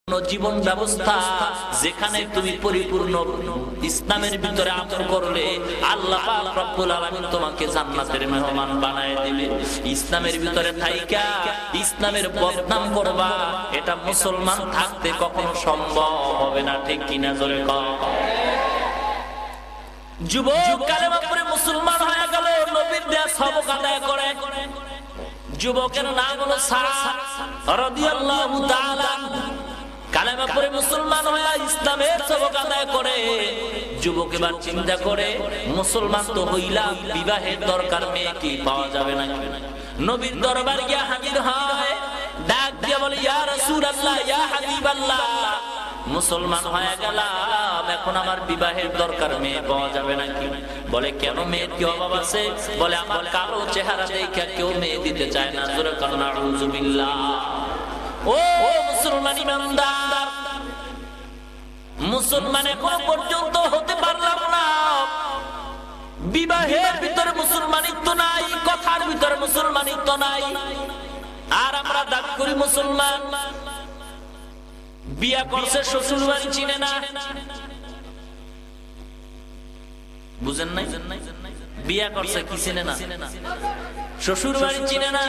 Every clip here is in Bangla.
জীবন ব্যবস্থা যেখানে তুমি পরিপূর্ণ ইসলামের ভিতরে আমল করলে আল্লাহ পাক রব্বুল আলামিন তোমাকে জান্নাতের মেহমান বানায় দিবে। ইসলামের ভিতরে থাইকা ইসলামের বদনাম করবা, এটা মুসলমান থাকতে কখনো সম্ভব হবে না। ঠিক কিনা জোরে কও। যুবক কালেমা পড়ে মুসলমান হয়ে গেল, নবীর দেয়া সবক আদায় করে। যুবকের নাম হলো সাদ রাদিয়াল্লাহু তাআলা। কালেমা পড়ে মুসলমান হয়ে ইসলামের সবক আদায় করে। যুবক এবার চিন্তা করে, মুসলমান তো হইলাম, বিবাহের দরকার মেয়ে কি পাওয়া যাবে না? নবীর দরবার গিয়া হাজির হয়, ডাক দিয়া বলে, ইয়া রাসূলুল্লাহ, ইয়া হাবিবাল্লাহ, মুসলমান হয়ে গেলাম, এখন আমার বিবাহের দরকার, মেয়ে পাওয়া যাবে নাকি? বলে, কেন, মেয়ের কি অভাব আছে? বলে, আমার কালো চেহারা দেখে কেউ মেয়ে দিতে চায় না। জোরে বলেন নাউযুবিল্লাহ। ও মুসলমান ইমানদার, মুসলমান এখনো পর্যন্ত হতে পারলাম না। বিবাহের ভিতরে মুসলমানিত্ব নাই, কথার ভিতরে মুসলমানিত্ব নাই, আর আমরা দাবি করি মুসলমান। বিয়া করছে, শ্বশুর বাড়ি চিনে না। বুঝেন নাই? বিয়া করছে, কি চিনে না? শ্বশুর বাড়ি চিনে না।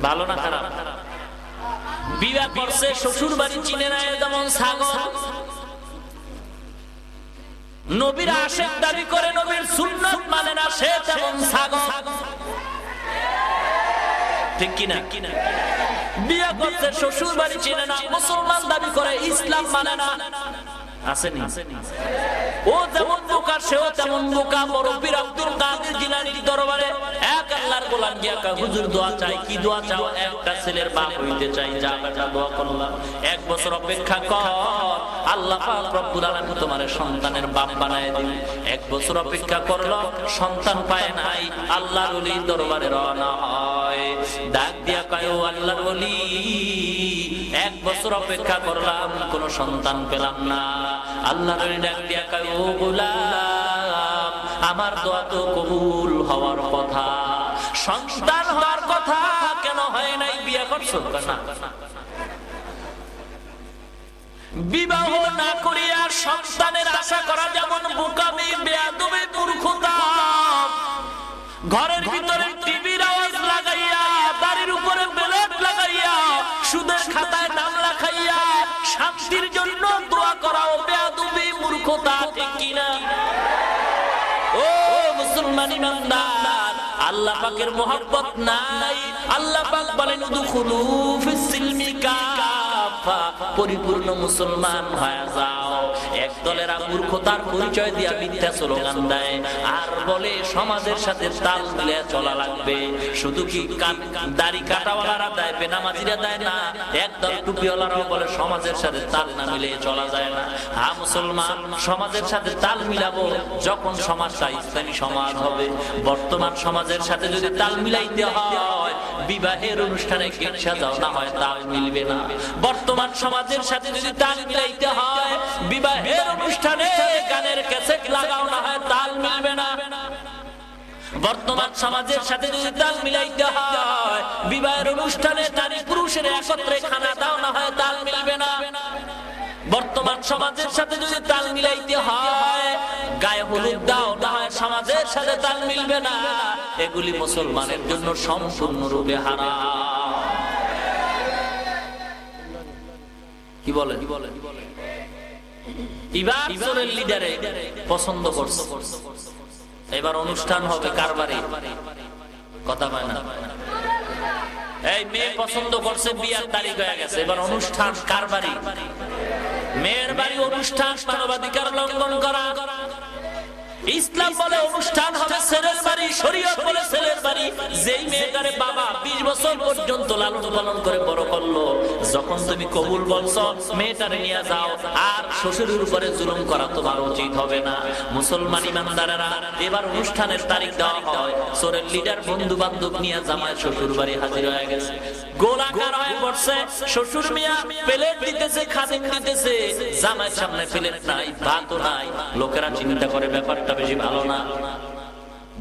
ভালো না খারাপ? বিয়া করছে, শ্বশুর বাড়ি চিনে না, যেমন ছাগল। নবীর আশিক দাবি করে, নবীর সুন্নাত মানে না, সে তেমন ছাগল। ঠিক কিনা? বিয়া করছে, শ্বশুর বাড়ি চিনে না, মুসলমান দাবি করে, ইসলাম মানে না। আসেনি? ও যেমন বোকা, সেও তেমন বোকা। মুরব্বি আব্দুল কাদের জিলানীর দরবারে এক আল্লাহর গোলাম গিয়া কয়, হুজুর দোয়া চাই। কি দোয়া চাও? একটা ছেলের বাপ হইতে চাই। যা বেটা, দোয়া করলাম, 1 বছর অপেক্ষা কর, আল্লাহ পাক রব্বুল আলামিন তোমার সন্তানের বাপ বানায় দিবে। 1 বছর অপেক্ষা করলো, সন্তান পায় নাই। আল্লাহর ওলির দরবারে রওনা হয়, ডাক দিয়া কয়, ও আল্লাহর ওলি, 1 বছর অপেক্ষা করলাম, কোন সন্তান পেলাম না। আল্লাহর ওলি ডাক দিয়া কয়, ও গোলাম, আমার দোয়া তো কবুল হওয়ার কথা, সন্তান হওয়ার কথা, কেন হয় নাই? বিয়ে করছো না? বিবাহ না করিয়া সন্তানের আশা করা যেমন বোকামি, বেয়াদবি, মূর্খতা। ঘরের ভিতরে টিভির আওয়াজ লাগাইয়া, দাড়ির উপরে বেলট লাগাইয়া, সুদের খাতায় নাম লেখাইয়া শান্তির জন্য দোয়া করাও বেয়াদবি, মূর্খতা। ঠিক কিনা? ও মুসলমান ইমানদার, আল্লাহ পাকের মহব্বত নাই। আল্লাহ পাক বলেন, উদখুলু ফিস সিলমি কাফা, পরিপূর্ণ মুসলমান হয়ে যাও। এক দলের মূর্খতার পরিচয় দিয়া মিথ্যা স্লোগান দেয়, আর বলে সমাজের সাথে তাল মিলিয়ে চলা লাগবে। শুধু কি দাড়ি কাটাওয়ালারা দেয়, বেনামাজিরা দেয় না। একদল টুপিওয়ালারাও বলে সমাজের সাথে তাল না মিলিয়ে চলা যায় না। হ্যাঁ মুসলমান, সমাজের সাথে তাল মিলাবো যখন সমাজটা ইসলামী সমাজ হবে। বর্তমান সমাজের সাথে যদি তাল মিলাইতে হয়, বিবাহের অনুষ্ঠানে কেক সাজাও না হয়, তাল মিলবে না। বর্তমান সমাজের সাথে যদি তাল মিলাইতে হয়, বিবাহের অনুষ্ঠানে গানের ক্যাসেট লাগাও না হয়, তাল মিলবে না। বর্তমান সমাজের সাথে যদি তাল মিলাইতে হয়, বিবাহের অনুষ্ঠানে নারী পুরুষের একত্রে খানা দাও না হয়, তাল মিলবে না। বর্তমান সমাজের সাথে যদি তাল মিলাইতে হয়, গায়ে হলুদ দাও না হয়, সমাজের সাথে তাল মিলবে না। এগুলি মুসলমানের জন্য সম্পূর্ণরূপে হারাম। কি বলেন? এবার চোরের লিডারে পছন্দ করছে, এবার অনুষ্ঠান হবে কার বাড়ি? কথা হয় না? এই মেয়ে পছন্দ করছে, বিয়ার তারিখ হয়ে গেছে, এবার অনুষ্ঠান কার বাড়ি? মেয়ের বাড়ি। অনুষ্ঠান মানবাধিকার লঙ্ঘন করা। ইসলাম বলে অনুষ্ঠান হবে ছেলের বাড়ি, শরীয়ত বলে ছেলের বাড়ি। যেই মেয়েটারে বাবা 20 বছর পর্যন্ত লালন পালন করে বড় করলো, যখন তুমি কবুল বলছো, মেয়েটারে নিয়ে যাও। আর শ্বশুরের উপরে জুলুম করা তোমার উচিত হবে না। মুসলমান ইমানদারেরা, এবার অনুষ্ঠানের তারিখ দেওয়া হয়। চোরের লিডার বন্ধু বান্ধব নিয়ে জামাই শ্বশুর বাড়ি হাজির হয়ে গেছে। গোলাকার হয়ে পড়ছে। শ্বশুর মিয়া প্লেট দিতেছে, খাদিম দিতেছে, জামাইয়ের সামনে প্লেট নাই, ভাতও নাই। লোকেরা চিন্তা করে ব্যাপারটা বেশি ভালো না।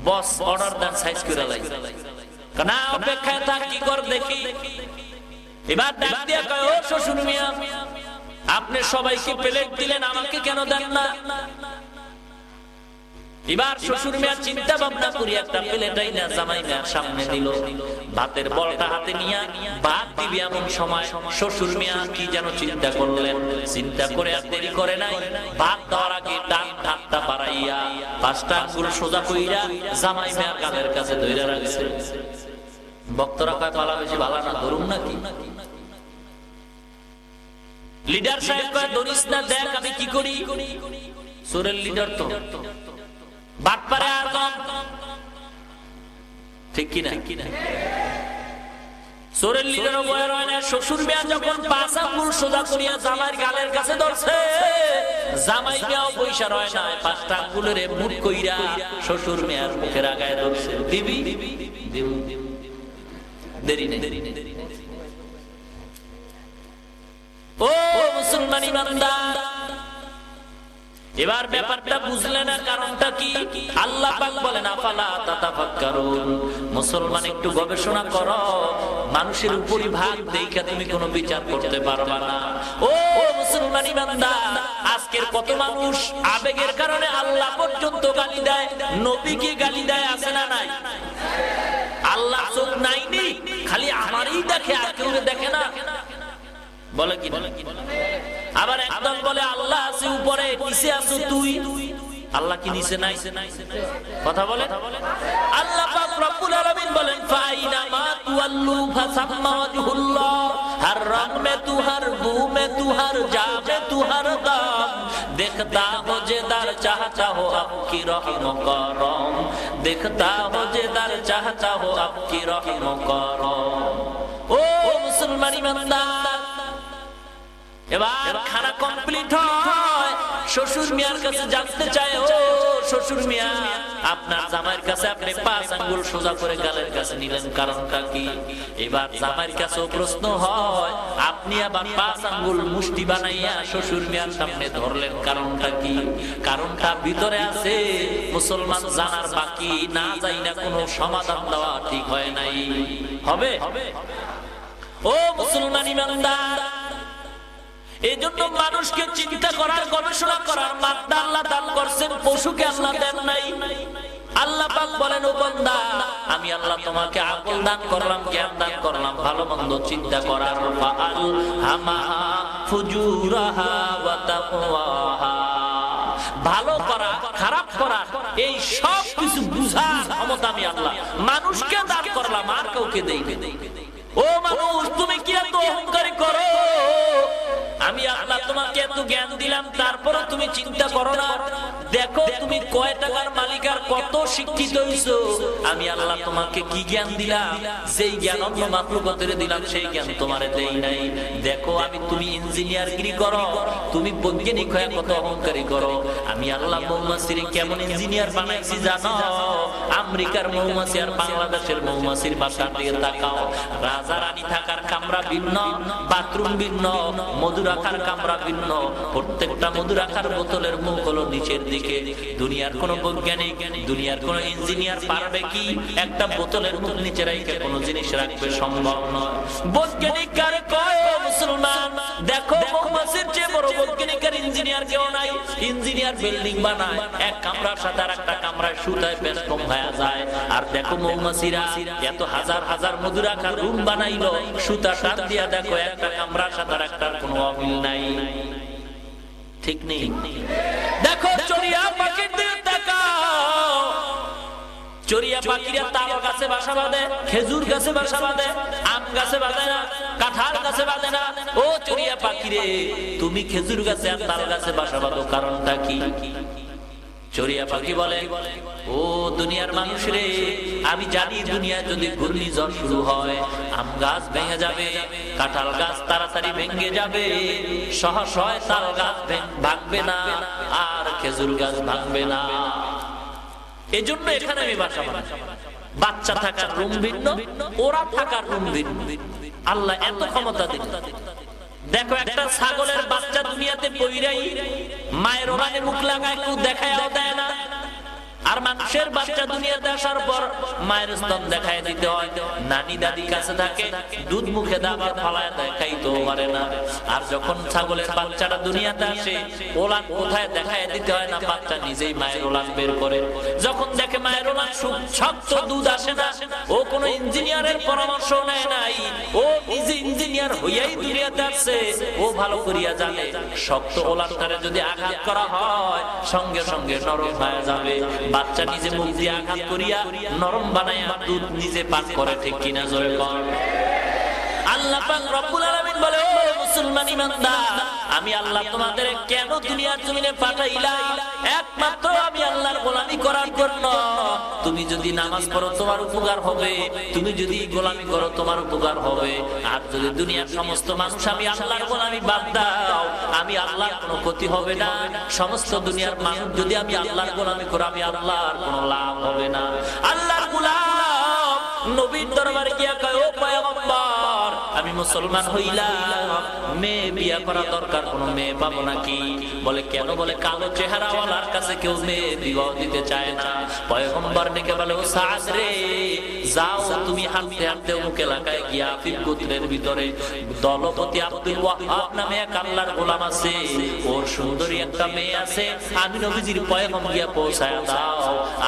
বস অর্ডার দেন, সাইজ করে লাই, না অপেক্ষায় থাক, কি কর দেখি। এবার ডাক দিয়া কয়, ও শ্বশুর মিয়া, আপনি সবাইকে প্লেট দিলেন, আমাকে কেন দেন না? এবার শ্বশুর মিয়া চিন্তা ভাবনা করি একটা প্লেটাই না জামাই মিয়ার সামনে দিল। ভাতের বলটা হাতে নিয়ে ভাত দিবি এমন সময় শ্বশুর মিয়া কি যেন চিন্তা করলেন। চিন্তা করে আর দেরি করে নাই, ভাত দেওয়ার আগে ডান হাতটা বাড়াইয়া 5টা আঙ্গুল সোজা কইরা জামাই মিয়ার গালের কাছে ধইরা রাখছে। ভক্তরা কয়, পালা বেশি ভালো না, ধরুন নাকি? লিডার সাহেব কয়, ধরিস না, দেখ আমি কি করি। সুরের লিডার তো বাটপারে আজম, ঠিক কিনা? সুরের লিডারও বয়ার হয় না। শ্বশুর মিয়া যখন 5 আঙ্গুল সোজা করিয়া জামাইয়ের গালের কাছে ধরছে, জামাই মিয়াও পয়সা রয় না, 5টা আঙ্গুলের মুখ কইরা শ্বশুর মিয়ার মুখের আগায় ধরছে। দিবি দেরি নেই। ও মুসলমান ইমানদার, এবার ব্যাপারটা বুঝলে না, কারণটা কি? আল্লাহ পাক বলেন, আফালা তাতাফাক্কারুন, মুসলমান একটু গবেষণা করো। মানুষের উপরি ভাগ দেখে তুমি কোনো বিচার করতে পারবা না। ও মুসলমান ইমানদার, আজকের কত মানুষ আবেগের কারণে আল্লাহ পর্যন্ত গালি দেয়, নবীকে গালি দেয়, আছে না নাই? আল্লাহ চোখ নাইনি, খালি আমারই দেখে, আর কেউ দেখে না, বলে কি? আবার একদল বলে আল্লাহ আছে উপরে, নিচে আছো তুই। আল্লাহ কি নিচে নাই? কথা বলে। আল্লাহ পাক রব্বুল আলামিন বলেন, ফাইনা মা তুআল্লু ফাসাম্মা ওয়াজহুল্লাহ, হর রং মে তু, হর বু মে তু, হর যা মে তু, হর দাম দেখতা হো জেদার চাহতা হো আপকি রহিম করম, দেখতা হো জেদার চাহতা হো আপকি রহিম করম। ও মুসলমান ইমানদার, এবার খানা কমপ্লিট হয়, শ্বশুর মিয়ার কাছে জানতে চায়, ও শ্বশুর মিয়া, আপনার জামাইয়ের কাছে আপনি 5 আঙ্গুল সোজা করে গালের কাছে নিলেন, কারণটা কি? এবার জামাইয়ের কাছেও প্রশ্ন হয়, আপনি আবার 5 আঙ্গুল মুষ্টি বানাইয়া শ্বশুর মিয়ার সামনে ধরলেন, কারণটা কি? কারণটা ভিতরে আছে, মুসলমান জানার বাকি, না যাই না কোনো সমাধান দেওয়া ঠিক হয় নাই। হবে? ও মুসলমান ইমানদার, এই জন্য মানুষকে চিন্তা করার, গবেষণা করার মাত্রা আল্লাহ দান করছেন, পশুকে আল্লাহ দেন নাই। আল্লাহ পাক বলেন, ও বান্দা, আমি আল্লাহ তোমাকে আকল দান করলাম, জ্ঞান দান করলাম, ভালো মন্দ চিন্তা করার। ফাআলহামাহা ফুজুরাহা ওয়া তাকওয়াহা, ভালো করা, খারাপ করা, এই সব কিছু বুঝার ক্ষমতা আমি আল্লাহ মানুষকে দান করলাম, আর কাউকে দেইনি। ও মানুষ, তুমি কি এত অহংকারী করো? আমি আল্লাহ তোমাকে এত জ্ঞান দিলাম, তারপরে তুমি চিন্তা করো না। দেখো তুমি কয় টাকার মালিক আর কত শিক্ষিত হইছো। আমি আল্লাহ তোমাকে কি জ্ঞান দিলাম, যেই জ্ঞান অন্য মাখলুকাতের দিলাম, সেই জ্ঞান তোমারে দেই নাই। দেখো আমি, তুমি ইঞ্জিনিয়ারগিরি করো, তুমি বৈজ্ঞানিক হয়ে কত অহংকারী করো। আমি আল্লাহ মৌমাছির কেমন ইঞ্জিনিয়ার বানাইছি জানো? আমেরিকার মৌমাছি আর বাংলাদেশের মৌমাছির বাসা দিয়ে তাকাও, রাজা রানী থাকার কামরা ভিন্ন, বাথরুম ভিন্ন, মধু রাখার কামরা ভিন্ন, প্রত্যেকটা মধু রাখার বোতলের মুখ হলো নিচের দিকে। দুনিয়ার কোন বৈজ্ঞানিক, দুনিয়ার কোন ইঞ্জিনিয়ার পারবে কি একটা বোতলের মুখ নিচে রেখে কোনো জিনিস রাখবে? সম্ভব নয়। বৈজ্ঞানিক কারে কয়? মুসলমান, দেখো মৌমাছির চেয়ে বড় বৈজ্ঞানিক আর ইঞ্জিনিয়ার কেউ নাই। ইঞ্জিনিয়ার বিল্ডিং বানায়, এক কামরার সাথে আর একটা কামরায় সুতায় বেশ কম হয়ে যায়। আর দেখো মৌমাছিরা এত হাজার হাজার মধু রাখার রুম বানাইলো, সুতা টান দিয়া দেখো একটা কামরার সাথে আর একটা কোনো অমিল নাই, ঠিক নেই? দেখো চড়িয়া পাখির দিকে তাকাও, চড়িয়া পাখিরা তাল গাছে বাসা বাঁধে, খেজুর গাছে বাসা বাঁধে, আম গাছে বাঁধে না, কাঁঠাল গাছে বাঁধে না। ও চড়িয়া পাখিরে, তুমি খেজুর গাছে আর তাল গাছে বাসা বাঁধো, কারণটা কি? চড়িয়া পাখি বলে, ও দুনিয়ার মানুষ রে, আমি জানি দুনিয়ায় যদি ঘূর্ণিঝড় শুরু হয়, আম গাছ ভেঙে যাবে, কাঁঠাল গাছ তাড়াতাড়ি ভেঙে যাবে, সহসয় তাল গাছ ভাঙবে না, আর খেজুর গাছ ভাঙবে না। এজন্য এখানে আমি বাসা বানাই। বাচ্চা থাকার রুম ভিন্ন, ওরা থাকার রুম ভিন্ন। আল্লাহ এত ক্ষমতা দিন। দেখো একটা ছাগলের বাচ্চা দুনিয়াতে পইরাই মায়ের ওখানে মুখ লাগায়, কেউ দেখায়ও দেয় না। আর মানুষের বাচ্চা দুনিয়াতে আসার পর মায়ের স্তন দেখায় দিতে হয়, নানি দাদি কাছে থাকে, দুধ মুখে দাবার ফালায় দেয়, খাইতেও পারে না। আর যখন ছাগলের বাচ্চাটা দুনিয়াতে আসে, ওলান কোথায় দেখায় দিতে হয় না, বাচ্চা নিজেই মায়ের ওলান বের করে। যখন দেখে মায়ের ওলান শক্ত, দুধ আসে না, ও কোনো ইঞ্জিনিয়ারের পরামর্শ নেয় নাই, ও নিজে ইঞ্জিনিয়ার হইয়াই দুনিয়াতে আসছে। ও ভালো করিয়া জানে শক্ত ওলানটারে যদি আঘাত করা হয় সঙ্গে সঙ্গে নরম হয়ে যাবে। বাচ্চা নিজে মুখ দিয়ে আঘাত করিয়া নরম বানাইয়া দুধ নিজে পান করে, ঠিক কিনা জোরে বল। আল্লাহ পাক রব্বুল আলামিন বলে, ও মুসলমান ইমানদার, আমি আল্লাহ তোমাদের কেন দুনিয়ার জমিনে পাঠাইলাম? একমাত্র আমি আল্লাহর গোলামি করার জন্য। তুমি যদি নামাজ পড়ো তোমার উপকার হবে, তুমি যদি গোলামি করো তোমার উপকার হবে। আর যদি দুনিয়ার সমস্ত মানুষ আমি আল্লাহর গোলামি বাদ দাও, আমি আল্লাহর কোনো ক্ষতি হবে না। সমস্ত দুনিয়ার মানুষ যদি আমি আল্লাহর গোলামি করো, আমি আল্লাহর কোনো লাভ হবে না। আল্লাহর গোলাম নবীর দরবারে গিয়া কয়, ও পয়গম্বর, আমি মুসলমান হইলাম, মেয়ে বিয়া করা দরকার, কোনো মেয়ে পাবো নাকি? বলে কেন? বলে কালো চেহারাওয়ালার কাছে কেউ মেয়ে বিবাহ দিতে চায় না। পয়গম্বর ডেকে বলে, ও সাদ রে, যাও তুমি হাঁটতে হাঁটতে অমুক এলাকায় গিয়া আফিফ গোত্রের ভিতরে দলপতি আব্দুল ওয়াহাব নামে এক আল্লাহর গোলাম আছে, ওর সুন্দরী একটা মেয়ে আছে, আমি নবীজির পয়গম গিয়া পৌঁছায় দাও,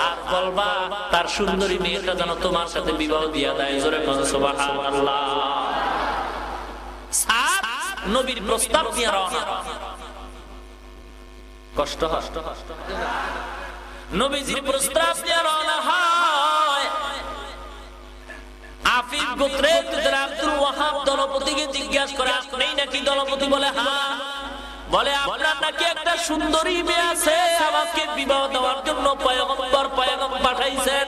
আর বলবা তার সুন্দরী মেয়েটা যেন তোমার সাথে বিবাহ দিয়া দেয়। জোরে বলো সুবহানাল্লাহ। সাদ নবীর প্রস্তাব নিয়ে রওনা। কষ্ট নবীজির প্রস্তাব নিয়ে রওনা হয়। আফিফ গোত্রের আব্দুল ওয়াহাব দলপতিকে জিজ্ঞাসা করে, আপনি নাকি দলপতি? বলে হ্যাঁ। বলে আপনার নাকি একটা সুন্দরী মেয়ে আছে, আমাকে বিবাহ দেওয়ার জন্য পয়গম্বর পাঠাইছেন।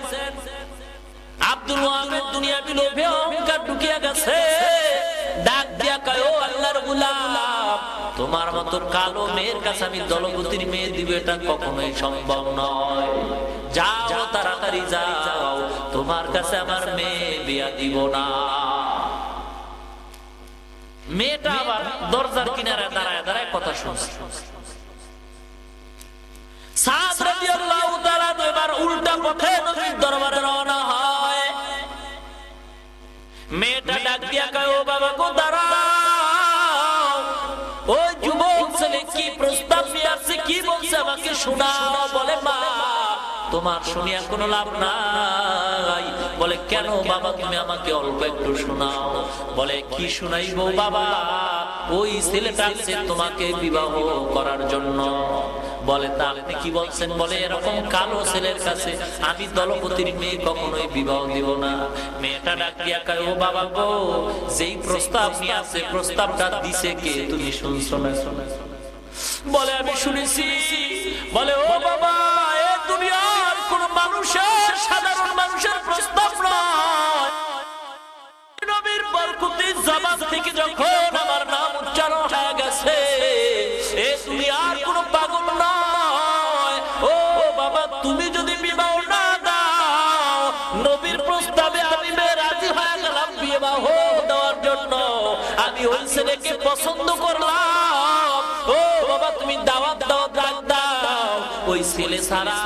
আব্দুল ওয়াহাবের দুনিয়াবি লোভে অহংকার ঢুকিয়া গেছে, ডাক দিয়া কয়, ও আল্লাহর গোলাম, তোমার মতো কালো মেয়ের কাছে আমি দলপতির মেয়ে দিব, এটা কখনোই সম্ভব নয়। যাও তাড়াতাড়ি যাও, তোমার কাছে আমার মেয়ে বিয়া দিব না। মেয়েটা আবার দরজার কিনারে দাঁড়ায় দাঁড়ায় কথা শুনছে। সাদ রাদিয়াল্লাহু তাআলা এবার উল্টা পথে নবীর দরবারে রওনা হয়। মেয়েটা ডাক দিয়া কয়, ও বাবা গো দাঁড়াও, ওই যুবক ছেলে কি প্রস্তাব নিয়ে আসছে, কি বলছে আমাকে শোনাও। বলে মা, তোমার শুনিয়া কোনো লাভ নাই। বলে কেন বাবা, তুমি আমাকে অল্প একটু শোনাও। বলে কি শুনাইবো বাবা? ওই ছেলেটা আসছে তোমাকে বিবাহ করার জন্য। বলে তা আপনি কি বলছেন? বলে এরকম কালো ছেলের কাছে আমি দলপতির মেয়ে কখনোই বিবাহ দিব না। মেয়েটা ডাক দিয়া কয়, ও বাবা গো, যেই প্রস্তাব নিয়ে আসছে প্রস্তাবটা দিছে কে? তুমি শুনছো না? বলে আমি শুনেছি। বলে ও বাবা, এ দুনিয়ার কোন মানুষের, সাধারণ মানুষের প্রস্তাব নয়, নবীর বরকতের জবান থেকে যখন আমার নাম উচ্চারণ হয়ে গেছে, এ দুনিয়ার কোন পাগল নয়। ও বাবা, তুমি যদি বিবাহ না দাও, নবীর প্রস্তাবে আমি রাজি হয়ে গেলাম বিবাহ দেওয়ার জন্য। আমি ওই ছেলেকে পছন্দ করলাম। ও বাবা, তুমি দাওয়াত দাও, ডাক দাও। ওই ছেলে ছাড়া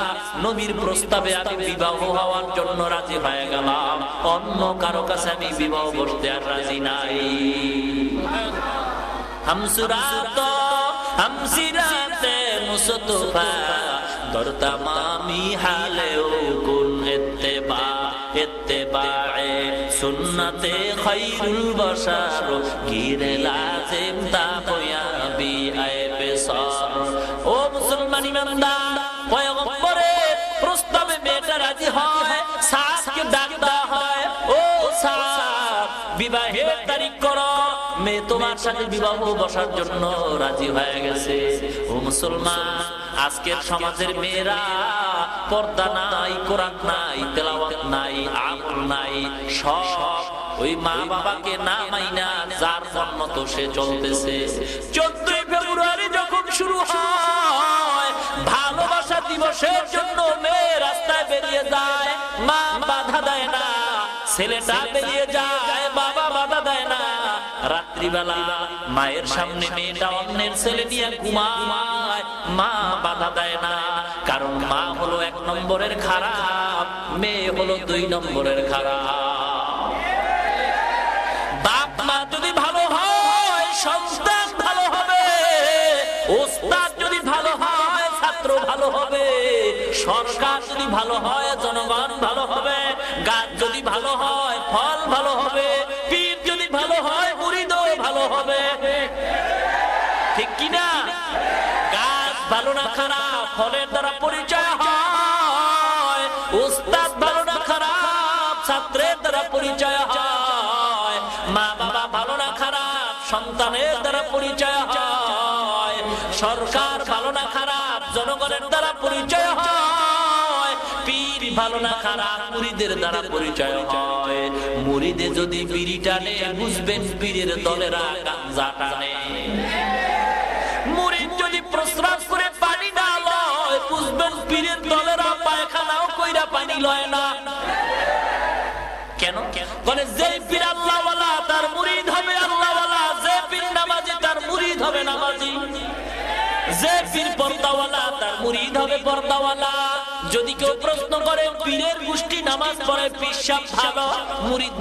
নবীর প্রস্তাবে আমি বিবাহ হওয়ার জন্য রাজি হয়ে গেলাম, অন্য কারো কাছে আমি বিবাহ করতে আর রাজি নাই। হামসিরাতে মুস্তফা দর তামামি হালেও কুন ইত্তেবায়ে সুন্নতে খায়রুল বশর গিরে লাজিম তা কয়াবি আইবে সর। ও মুসলমান ইমানদার, পয়গম্বরের প্রস্তাবে মেয়েটা রাজি হয়, সাদকে ডাক দেওয়া হয়, ও সাদ বিবাহের তারিখ করো। মেয়ে তোমার সাথে বিবাহ বসার জন্য রাজি হয়ে গেছে। ও মুসলমান, আজকের সমাজের মেয়েরা পর্দা নাই, কোরআন নাই, তেলাওয়াত নাই, আমল নাই, সব ওই মা বাবাকে না মাইনা যার জন্ম তো সে চলতেছে। 14 ফেব্রুয়ারি যখন শুরু হয়, ভালোবাসা দিবসের জন্য মেয়ে রাস্তায় বেরিয়ে যায়, মা বাধা দেয় না। ছেলেটা বেরিয়ে যায়, বাবা বাধা দেয় না। রাত্রিবেলা মায়ের সামনে মেয়েটা অন্যের ছেলে নিয়ে ঘুমায়, মা বাধা দেয় না। কারণ মা হলো 1 নম্বরের খারাপ, মেয়ে হলো 2 নম্বরের খারাপ। বাপ মা যদি ভালো হয় সন্তান ভালো হবে, ওস্তাদ যদি ভালো হয় ছাত্র ভালো হবে, সরকার যদি ভালো হয় জনগণ ভালো হবে, গাছ যদি ভালো হয় ফল ভালো হবে, পীর যদি ভালো হয় মুরিদও ভালো হবে। ঠিক কিনা? গাছ ভালো না খারাপ ফলের দ্বারা পরিচয় হয়, ওস্তাদ ভালো না খারাপ ছাত্রের দ্বারা পরিচয় হয়, মা বাবা ভালো না খারাপ সন্তানের দ্বারা পরিচয় হয়, সরকার ভালো না খারাপ জনগণের দ্বারা পরিচয় হয়, পীর ভালো না খারাপ মুরিদের দ্বারা পরিচয় হয়। মুরিদে যদি বিড়ি টানে বুঝবেন পীরের দলেরা গাঁজা টানে। মুরিদ যদি প্রস্রাব করে পানি না লয় বুঝবেন পীরের দলেরা পায়খানাও কইরা পানি লয় না। কেন? বলে যে পীর আল্লাহওয়ালা তার মুরিদ হবে আল্লাহওয়ালা, যে পীর নামাজি তার মুরিদ হবে নামাজি, যে পীর পর্দাওয়ালা তার মুরিদ হবে পর্দাওয়ালা। যদি কেউ প্রশ্ন করে পীরের গোষ্ঠী নামাজ পড়ে পিসাব ভালো, মুরিদ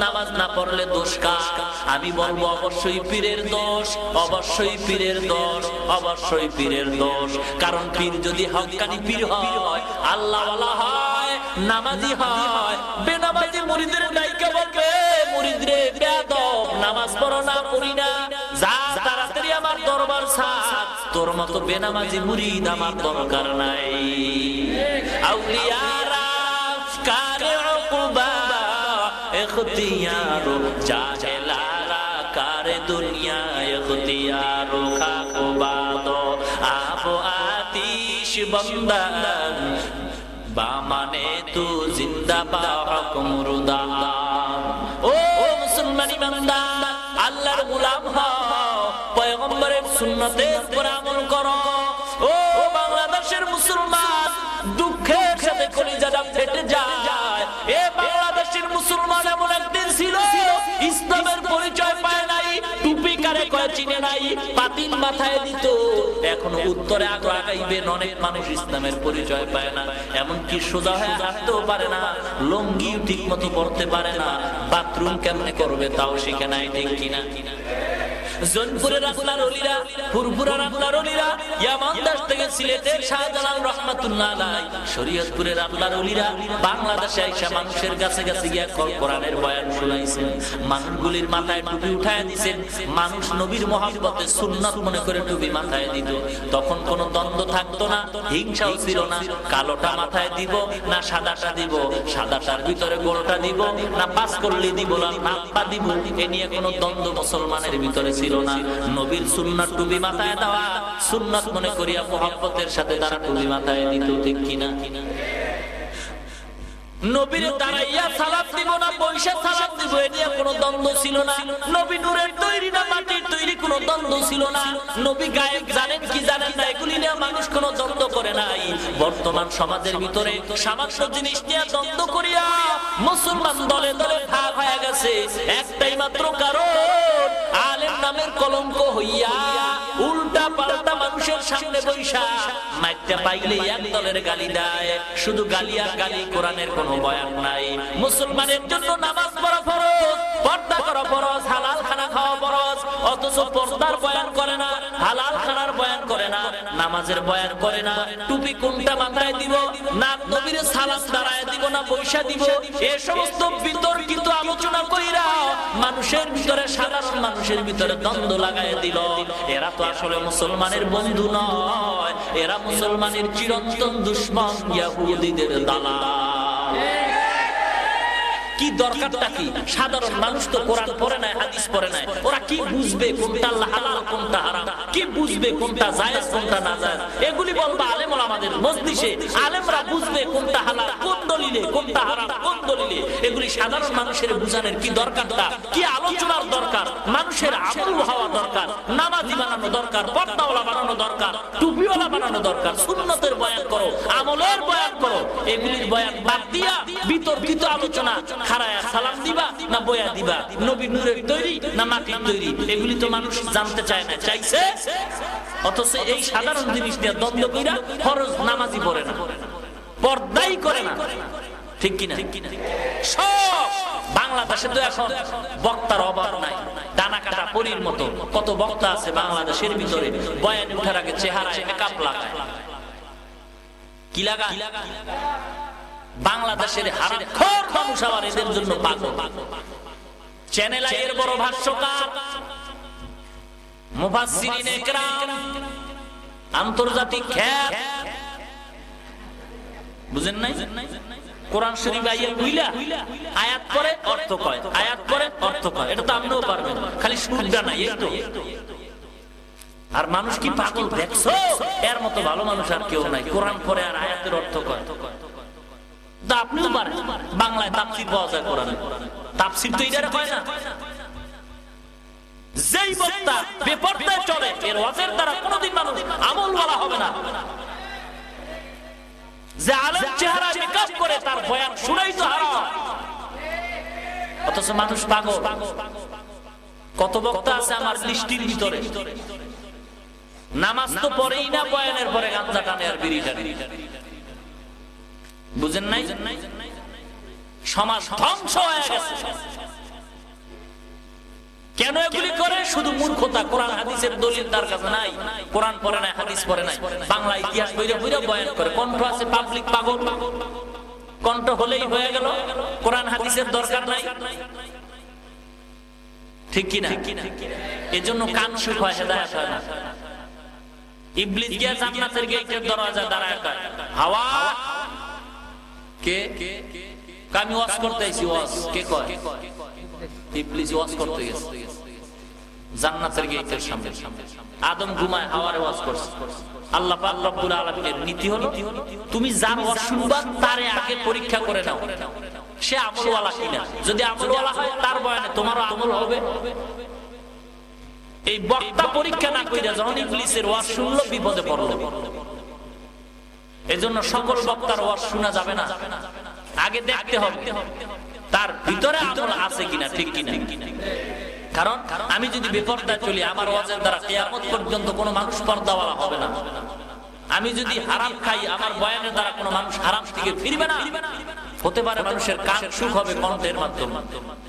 নামাজ না পড়লে দোষ কার? আমি বলবো অবশ্যই পীরের দোষ, অবশ্যই পীরের দোষ, অবশ্যই পীরের দোষ। কারণ পীর যদি হক্কানি পীর হয়, আল্লাহওয়ালা হয়, নামাজি হয়, বেনামাজি মুরিদের ডাইকা বলবে মুরিদ রে বেয়াদব, নামাজ পড়ো না পড়ি না, যা তাড়াতাড়ি আমার দরবার ছাড়, তোর মতো বেনামাজি মুরিদ আমার দরকার নাই। আউলিয়ারা কারে উকুবা ইখতিয়ারু, জাহেলারা কারে দুনিয়া ইখতিয়ারু, খাকবাদো আবো আতিশ বন্দান বামানে তু জিন্দাবা হুকুমরুদা। ও মুসলমান ইমানদার, আল্লাহর গোলাম হও, পয়গম্বরের সুন্নতের উপর আমল করো। ও বাংলাদেশের মুসলমান, দুঃখের সাথে কলিজাটা ফেটে যায়। এ বাংলাদেশের মুসলমান এমন একদিন ছিল ইসলামের পরিচয় পায় নাই, টুপি কারে কয় চিনে নাই, পাতিল মাথায় দিত। এখন উত্তরে আগাইবেন অনেক মানুষ ইসলামের পরিচয় পায় না, এমনকি সোজা হয়ে হাঁটতেও পারে না, লুঙ্গি ঠিক মতো পড়তে পারে না, বাথরুম কেমনে করবে তাও শিখে নাই। ঠিক কিনা? জোনপুরের আল্লাহর ওলিরা, ফুরফুরার আল্লাহর ওলিরা, ইয়ামান দেশ থেকে সিলেটের শাহজালাল রাহমাতুল্লাহ আলাইহি, শরীয়তপুরের আল্লাহর ওলিরা বাংলাদেশে আইসা মানুষের কাছে কাছে গিয়া কোরআনের বয়ান শুনাইছেন, মানুষগুলির মাথায় টুপি উঠায় দিয়েছেন। মানুষ নবীর মহব্বতে সুন্নাত মনে করে টুপি মাথায় দিত, তখন কোনো দ্বন্দ্ব থাকতো না, হিংসাও ছিল না। কালোটা মাথায় দিব না সাদাটা দিব, সাদাটার ভিতরে গোলটা দিব না পাঁচ করলি দিব না নাপ্পা দিব, এ নিয়ে কোনো দ্বন্দ্ব মুসলমানের ভিতরে ছিল না। নবীর সুন্নাত টুপি মাথায় দেওয়া সুন্নাত মনে করিয়া মুহাব্বতের সাথে তারা টুপি মাথায় দিত। ঠিক কিনা? নবীর দাঁড়াইয়া সালাত দিব না পয়সা সালাত দিব, এ নিয়ে কোনো দ্বন্দ্ব ছিল না। নবী নূরের তৈরি না মাটির তৈরি, কোনো দ্বন্দ্ব ছিল না। নবী গায়েব জানেন কি জানেন না, এগুলি নিয়ে মানুষ কোনো দ্বন্দ্ব করে নাই। বর্তমান সমাজের ভিতরে সামান্য জিনিস নিয়ে দ্বন্দ্ব করিয়া মুসলমান দলে দলে ভাগ হয়ে গেছে, একটাই মাত্র কারণ, আলেম নামের কলঙ্ক হইয়া উল্টা পাল্টা মানুষের সামনে বৈশা মাইটা পাইলে এক দলের গালি দেয়, শুধু গালি আর গালি, কোরআনের কোনো বয়ান নাই। মুসলমানের জন্য নামাজ পড়া ফরজ, পর্দা করা ফরজ, হালাল খানা খাওয়া ফরজ, অথচ পর্দার বয়ান করে না, হালাল খানার বয়ান করে না, নামাজের বয়ান করে না। টুপি কোনটা মাথায় দিব না, নবীর সালাম দাঁড়ায় দিব না পয়সা দিব, এ সমস্ত বিতর্কিত আলোচনা কইরা মানুষের ভিতরে, সাধারণ মানুষের ভিতরে দ্বন্দ্ব লাগায় দিল। এরা তো আসলে মুসলমানের বন্ধু নয়, এরা মুসলমানের চিরন্তন দুশমন, ইহুদিদের দালাল। কি দরকারটা কি? সাধারণ মানুষ তো কোরআন পড়ে নাই, হাদিস পড়ে নাই, ওরা কি বুঝবে কোনটা হালাল কোনটা হারাম, কি বুঝবে কোনটা জায়েজ কোনটা না জায়েজ? এগুলি বলবা আলেম ওলামাদের মজলিসে, আলেমরা বুঝবে কোনটা হালাল, কোন দলিল দলিলে, কোনটা হারাম, কোন দলিলে, এগুলি সাধারণ মানুষের বুঝানোর কি দরকারটা, কি আলোচনার দরকার, মানুষের আমল হওয়া দরকার, নামাজি বানানো দরকার, পর্দাওয়ালা বানানো দরকার, টুপিওয়ালা বানানো দরকার, সুন্নতের বয়ান করো, আমলের বয়ান করো। এগুলির বয়ান বাদ দিয়া বিতর্কিত আলোচনা, খাড়ায়া সালাম দিবা না বয়া দিবা, নবী নূরের তৈরি না মাটির তৈরি, এগুলি তো মানুষ জানতে চায় না, চাইছে। অথচ এই সাধারণ জিনিস নিয়ে দ্বন্দ্ব কইরা ফরজ নামাজি পড়ে না, পর্দাই করে না, ঠিক কিনা? সব বাংলাদেশে তো এখন বক্তার অভাব নাই, ডানা কাটা পরীর মতো কত বক্তা আছে বাংলাদেশের ভিতরে, বয়ানে উঠার আগে চেহারায় মেকআপ লাগায়, কি লাগায়? বাংলাদেশের হারামখোর মানুষ আবার এদের জন্য পাগল। চ্যানেল আইয়ের বড় ভাষ্যকার, মুফাসসিরিনে কেরাম, আন্তর্জাতিক খ্যাত, বুঝেন নাই? কোরআন শরীফ আইয়া বুইলা আয়াত পড়ে অর্থ কয়, আয়াত পড়ে অর্থ কয়, এটা তো আপনিও পারবেন, খালি সুরটা নাই একটু। আর মানুষ কি পাগল দেখছো? এর মতো ভালো মানুষ আর কেউ নাই, কোরআন পড়ে আর আয়াতের অর্থ কয়। তা আপনিও পারেন, বাংলায় তাফসীর পাওয়া যায় কোরআনে, তাফসীর তো এটারে কয় না। যেই বক্তা বেপরদায় চলে, এর ওয়াজের দ্বারা কোনোদিন মানুষ আমলওয়ালা হবে না। যে আলেম চেহারা মেকআপ করে তার বয়ান শুনাই তো হারাম, অথচ মানুষ পাগল। কত বক্তা আছে আমার দৃষ্টির ভিতরে, নামাজ তো পড়েই না, বয়ানের পরে গাঁজা টানে আর বিড়ি টানে, বুঝেন নাই? সমাজ ধ্বংস হয়ে গেছে। কেন এগুলি করে? শুধু মূর্খতা। কোরআন হাদিসের দলিল তার কাছে নাই, কোরআন পড়ে নাই, হাদিস পড়ে নাই, বাংলা ইতিহাস বইরা বইরা বয়ান করে। কণ্ঠ আছে পাবলিক পাগল, কণ্ঠ হলেই হয়ে গেল, কোরআন হাদিসের দরকার নাই, ঠিক কি না? এজন্য কান সুখ হয়, হেদায়েত হয় না। ইবলিস গিয়া জান্নাতের গেটের দরজায় দাঁড়ায় কয়, হাওয়া কে? আমি ওয়াজ করতে আইছি। ওয়াজ কে কয়? ইবলিস ওয়াজ করতে গেছে জান্নাতের গেটের সামনে। আদম ঘুমায়, হাওয়ারে ওয়াজ করছে। আল্লাহ পাক রব্বুল আলামিনের নীতি হলো, তুমি যার ওয়াজ শুনবা তারে আগে পরীক্ষা করে নাও, সে আমলওয়ালা কিনা। যদি আমলওয়ালা হয় তার বয়ানে তোমারও আমল হবে। এই বক্তা পরীক্ষা না কইরা যখন ইবলিসের ওয়াজ শুনলো, বিপদে পড়লো। এজন্য সকল বক্তার ওয়াজ শোনা যাবে না, আগে দেখতে হবে তার ভিতরে আমল আছে কিনা, ঠিক কিনা। কারণ আমি যদি বেপরদায় চলি, আমার ওয়াজের দ্বারা কিয়ামত পর্যন্ত কোনো মানুষ পর্দাওয়ালা হবে না। আমি যদি হারাম খাই, আমার বয়ানের দ্বারা কোনো মানুষ হারাম থেকে ফিরবে না। হতে পারে মানুষের কান সুখ হবে কণ্ঠের মাধ্যমে,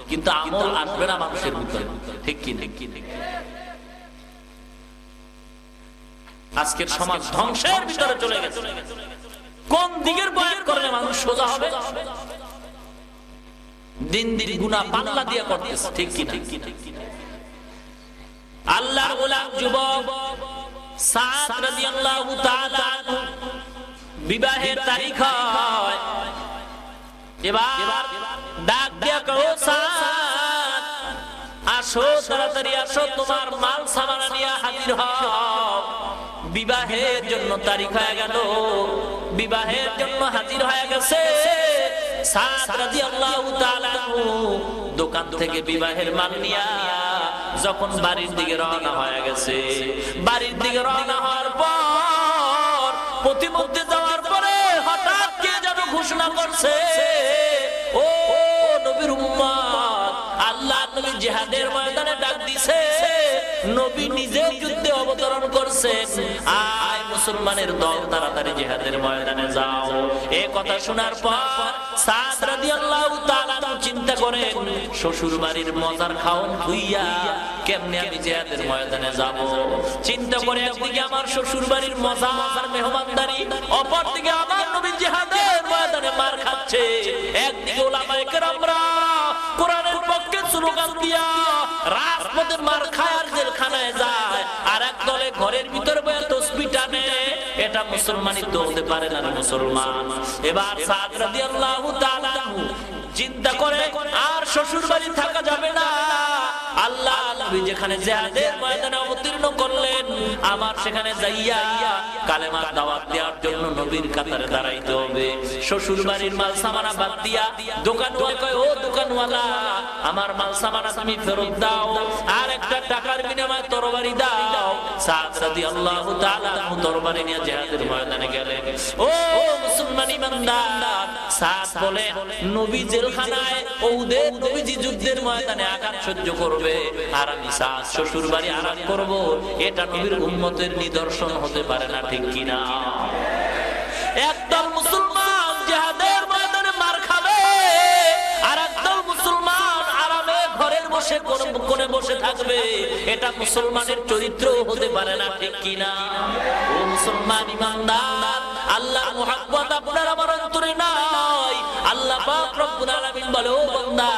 কিন্তু আমল আসবে না মানুষের ভিতরে, ঠিক কি? আজকের সমাজ ধ্বংসের ভিতরে চলে গেছে। কোন দিকের বয়ান করলে মানুষ সোজা হবে? দিন দিন গুনাহ পাল্লা দিয়ে করতেছে, ঠিক কি না? আল্লাহর গোলাম যুবক সাদ রাদিয়াল্লাহু তাআলা আনহু বিবাহের তারিখ হয়। এবার ডাক দিয়া কও, সাদ আসো, তাড়াতাড়ি আসো, তোমার মাল সামান নিয়ে হাজির হও। বিবাহের জন্য তারিখ হয়ে গেল, বিবাহের জন্য হাজির হয়ে গেছে। সাদ রাদিয়াল্লাহু তাআলা আনহু দোকান থেকে বিবাহের মাল নিয়া যখন বাড়ির দিকে রওনা হয়ে গেছে, বাড়ির দিকে রওনা হওয়ার পর প্রতিমধ্যে যাওয়ার পরে হঠাৎ কে যেন ঘোষণা করছে, ও নবীর উম্মত, আল্লাহ নবী জিহাদের ময়দানে ডাক দিছে, নবী নিজে যুদ্ধে অবতরণ করছেন, আয় মুসলমানের দল তাড়াতাড়ি জিহাদের ময়দানে যাও। এই কথা শোনার পর সাদ রাদিয়াল্লাহু তাআলা চিন্তা করেন, শ্বশুর বাড়ির মজার খাওন হইয়া কেমনে আমি জিহাদের ময়দানে যাব। চিন্তা করে একদিকে আমার শ্বশুর বাড়ির মজার মেহমানদারি, অপরদিকে আমার নবী জিহাদের ময়দানে মার খাচ্ছে। একদিকে উলামায়ে কেরামরা কোরআনের পক্ষে স্লোগান দিয়া রাজপথে মার খায় আর জেলখানায় যায়, আর এক দলে ঘরের ভিতরে বসে তাসবিহ টানে। এটা মুসলমানই তো হতে পারে না মুসলমান। এবার সাদ রাদিয়াল্লাহু তাআলা চিন্তা করে আর শ্বশুর বাড়ি থাকা যাবে না, আল্লাহ নবী যেখানে জিহাদের ময়দানে অবতীর্ণ করলেন, আমার সেখানে যাইয়া কালেমার দাওয়াত দেওয়ার জন্য নবীর কাতারে দাঁড়াইতে হবে। শ্বশুর বাড়ির মাল সামানা বাদ দিয়া দোকানওয়ালা কয়, ও দোকানওয়ালা, আমার মাল সামানা তুমি ফেরত দাও, আর একটা টাকার বিনিময়ে তরবারি দাও। সাদ রাদিয়াল্লাহু তাআলা তরবারি নিয়ে জিহাদের ময়দানে গেলেন। ও মুসলমান ইমানদার, সাদ বলে নবী জেলখানায়, ওদের নবীজি যুদ্ধের ময়দানে আঘাত সহ্য করবে, আর আমি সাদ শ্বশুর বাড়ি আরাম করব, এটা নবীর উম্মতের নিদর্শন হতে পারে না, ঠিক কিনা? একদল মুসলমান জিহাদের ময়দানে মার খাবে, আর একদল মুসলমান আরামে ঘরের বসে কোণে বসে থাকবে, এটা মুসলমানের চরিত্র হতে পারে না, ঠিক কিনা? ও মুসলমান ইমানদার, আল্লাহর মুহাব্বত আপনার আমার অন্তরে নাই। আল্লাহ পাক রব্বুল আলামিন বলে, ও বান্দা,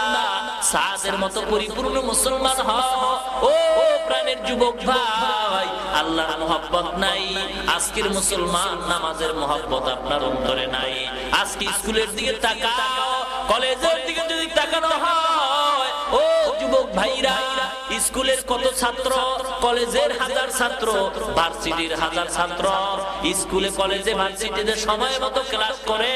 সাদের মতো পরিপূর্ণ মুসলমান হও। ও প্রাণের যুবক ভাই, আল্লাহর মুহাব্বত নাই, আজকের মুসলমান নামাজের মুহাব্বত আপনার অন্তরে নাই। আজকে স্কুলের দিকে তাকাও, কলেজের দিকে যদি তাকানো হয়, ও যুবক ভাইরা, স্কুলের কত ছাত্র, কলেজের হাজার ছাত্র, ভার্সিটির হাজার ছাত্র স্কুলে কলেজে ভার্সিটিতে সময় মতো ক্লাস করে,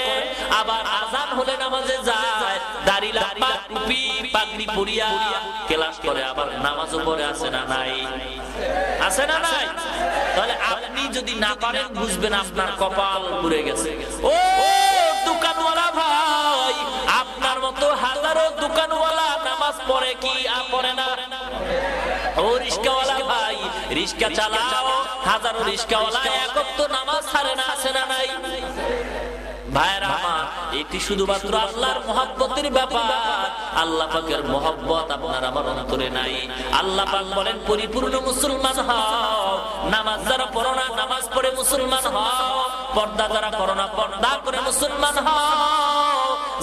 আবার আযান হলে নামাজে যায়, দাড়ি লাপা টুপি পাগড়ি পরিয়া ক্লাস করে, আবার নামাজও পড়ে, আছে না নাই? আছে না নাই? তাহলে আপনি যদি না পারেন, বুঝবেন আপনার কপাল পুড়ে গেছে। ও দোকানওয়ালা ভাই, আপনার মতো হাজারো দোকানওয়ালা নামাজ পড়ে কি পড়ে না? ও রিস্কাওয়ালা ভাই, রিস্কা চালাও, হাজারো রিস্কাওয়ালা এক ওয়াক্ত নামাজ ছাড়ে না, আছে না নাই? ভাইরা আমার, এটি শুধুমাত্র আল্লাহর মুহাব্বতের ব্যাপার। আল্লাহ পাকের মুহাব্বত আপনার আমার অন্তরে নাই। আল্লাহ পাক বলেন, পরিপূর্ণ মুসলমান হও। নামাজ যারা পড়ো না, নামাজ পড়ে মুসলমান হও। পর্দা যারা করো না, পর্দা করে মুসলমান হও।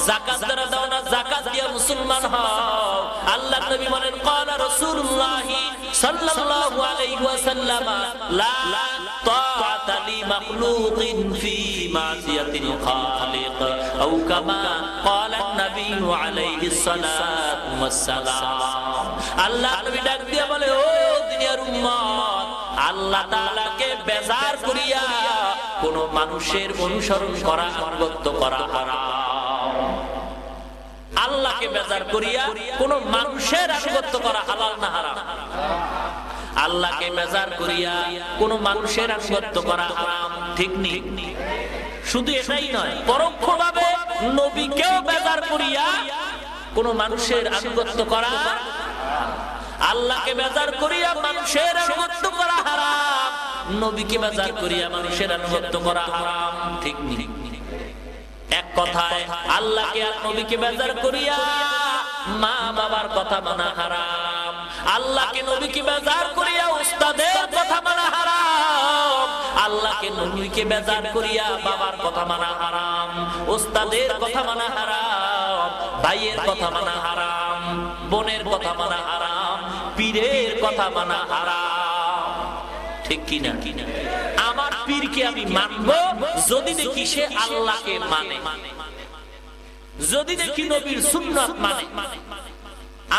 যাকাত যারা দাও না, যাকাত দিয়ে মুসলমান হও। আল্লাহ নবী বলেন, ক্বালা রাসূলুল্লাহ সাল্লাল্লাহু আলাইহি ওয়াসাল্লাম, লা তাআতা লি মাখলুকিন ফি মাসিয়াতিল খালিক, আও কামা ক্বালা নবী আলাইহিস সালাতু ওয়াস সালাম। আল্লাহ নবী ডাক দিয়ে বলে, ও দুনিয়ার উম্মত, আল্লাহ তাআলাকে বেজার করিয়া কোন মানুষের অনুসরণ করা, আনুগত্য করা হারাম। আল্লাহকে বেজার করিয়া কোন মানুষের আনুগত্য করা হালাল না হারাম? আল্লাহকে বেজার করিয়া কোন মানুষের আনুগত্য করা হারাম, ঠিক নেই? শুধু এটাই নয়, পরোক্ষভাবে নবীকেও বেজার করিয়া কোন মানুষের আনুগত্য করা, আল্লাহকে বেজার করিয়া মানুষের আনুগত্য করা হারাম, নবীকে বেজার করিয়া মানুষের আনুগত্য করা হারাম, ঠিক নেই? এক কথায়, আল্লাহকে আর নবীকে বেজার করিয়া মা বাবার কথা মানা হারাম, আল্লাহকে নবীকে বেজার করিয়া উস্তাদের কথা মানা হারাম, আল্লাহকে নবীকে বেজার করিয়া বাবার কথা মানা হারাম, উস্তাদের কথা মানা হারাম, ভাইয়ের কথা মানা হারাম, বোনের কথা মানা হারাম, পীরের কথা মানা হারাম, ঠিক কিনা? আমার পীরকে আমি মানবো যদি দেখি সে আল্লাহকে মানে, যদি দেখি নবীর সুন্নাত মানে।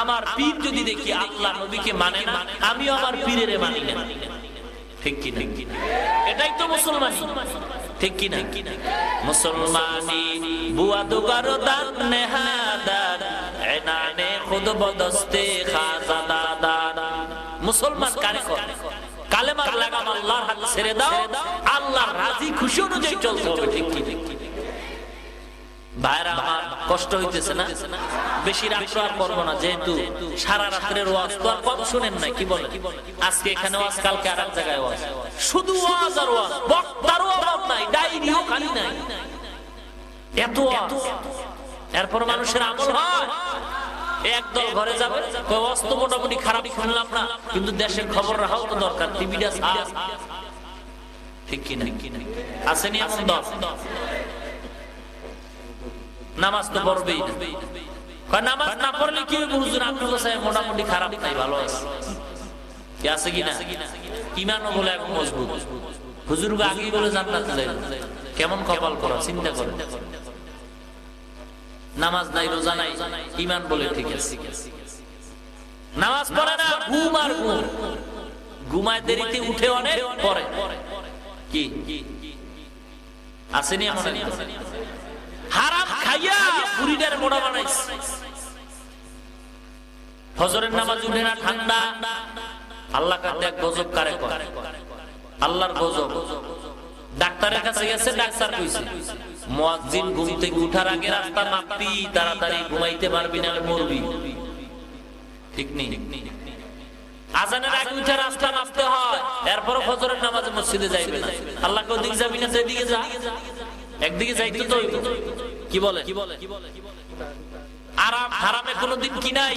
আমার পীর যদি দেখি আল্লাহ নবীকে মানে না, আমিও আমার পীরের মানি না, ঠিক কিনা? এটাই তো মুসলমানি, ঠিক কিনা? মুসলমানি বুয়া দুগার দান নেহাদার, এনানে খুদ বদস্তে খাজাদাদার। মুসলমান কারে কর? কালেমার লাগাম আল্লাহর হাত ছেড়ে দাও, আল্লাহর রাজি খুশি অনুযায়ী চলতে হবে, ঠিক কি? ভাইরা আমার, কষ্ট হইতেছে না? বেশি রাত্র আর করবো না, যেহেতু সারা রাত্রের ওয়াজ তো আর কম শুনেন না, কি বলে? আজকে এখানে ওয়াজ, কালকে আর এক জায়গায় ওয়াজ, শুধু ওয়াজ আর ওয়াজ, বক্তারও অভাব নাই, ডাইরিও খালি নাই, এত ওয়াজ। এরপর মানুষের আমল হয়। একদল ঘরে যাবে, ওয়াজ তো মোটামুটি খারাপ শুনলাম না, কিন্তু দেশের খবর রাখাও তো দরকার, টিভিটা ছাড়, ঠিক কিনা? আসেনি এমন দল? নামাজ তো পড়বেই না, নামাজ না পড়লে কি হবে হুজুর? আপনি বলছেন মোটামুটি খারাপ নাই, ভালো আছে, আছে কিনা? ইমানও বলে এখন মজবুত, হুজুরকে আগেই বলে জান্নাতে যাই, কেমন কপাল করা, চিন্তা করে। নামাজ নাই, রোজা নাই, ইমান বলে ঠিক আছে। নামাজ পড়ে না, ঘুম আর ঘুম, ঘুমায় দেরিতে উঠে অনেক পরে। কি আসেনি আমাদের? হারাম খাইয়া বুড়িটার মোড়া বানাইছে। ফজরের নামাজ উঠে না, ঠান্ডা। আল্লাহ কাছে এক গজব কারে করে, আল্লাহর গজব। ডাক্তারের কাছে গেছে, ডাক্তার কইছে মুয়াজ্জিন ঘুম থেকে উঠার আগে রাস্তা মাপবি, তাড়াতাড়ি ঘুমাইতে পারবি না মরবি। ঠিক নেই? আজানের আগে উঠে রাস্তা মাপতে হয়, এরপর ফজরের নামাজে মসজিদে যাইবে না। আল্লাহ কই দিক যাবি না, সেদিকে যা, একদিকে যাইতে তো হইব। কি বলে? আরাম হারামে কোনদিন কি নাই,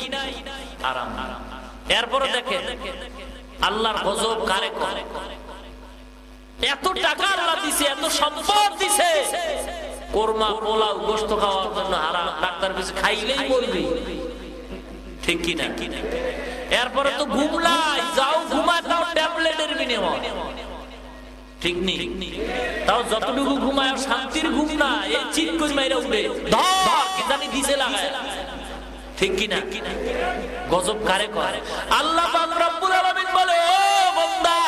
আরাম। এরপরে দেখে আল্লাহর গজব কারে করে। এত টাকা আল্লাহ দিছে, এত সম্পদ দিছে, কোরমা পোলাও গোশত খাওয়ার জন্য হারাম। ডাক্তার বলছে খাইলেই মরবি। ঠিক কি না? এরপরে তো ঘুমলাই, যাও ঘুমা, তাও ট্যাবলেটের বিনিময়। ঠিক নেই? তাও যতটুকু ঘুমায় শান্তির ঘুম না, এই চিৎ করে মাইরা উঠে ধর কি জানি দিছে লাগায়। ঠিক কি না? গজব কারে করে? আল্লাহ পাক রব্বুল আলামিন বলে, ও বান্দা,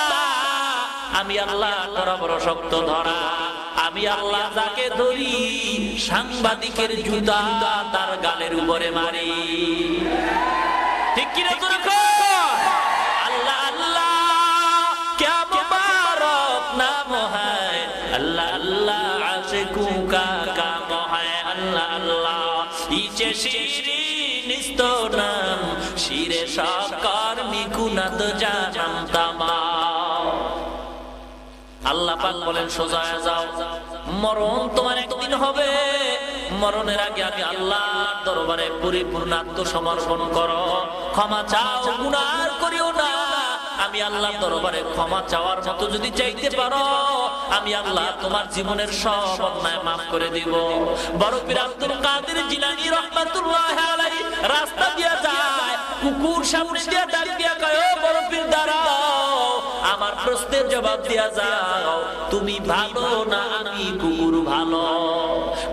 আমি আল্লাহ তোরা বড় শক্ত ধরা। আমি আল্লাহ যাকে ধরি সাংবাদিকের জুতা তার গালের উপরে মারি। ঠিক কি না? তোরা আল্লাহ আল্লাহ क्या मुबारक नाम है, अल्लाह अल्लाह आशिकों का काम है, अल्लाह अल्लाह इचे शिरीनिस्त नाम शिरे शाकार मिकुनात जानम तमाम। আল্লাহ পাক বলেন সোজা হয়ে যাও, মরণ তোমার একদিন হবে। মরণের আগে আমি আল্লাহর দরবারে পরিপূর্ণ আত্মসমর্পণ করো, ক্ষমা চাও, গুনাহ করিও না। আমি আল্লাহর দরবারে ক্ষমা চাওয়ার মতো যদি চাইতে পারো, আমি আল্লাহ তোমার জীবনের সব অন্যায় মাফ করে দিব। বড় পীর আব্দুল কাদের জিলানী রাহমাতুল্লাহি আলাইহি রাস্তা দিয়া যায়, কুকুর সামনে দিয়া দাঁড়িয়ে কয়, ও বড় পীর দাঁড়াও, আমার প্রশ্নের জবাব দিয়া যাও, তুমি ভালো না আমি কুকুর ভালো?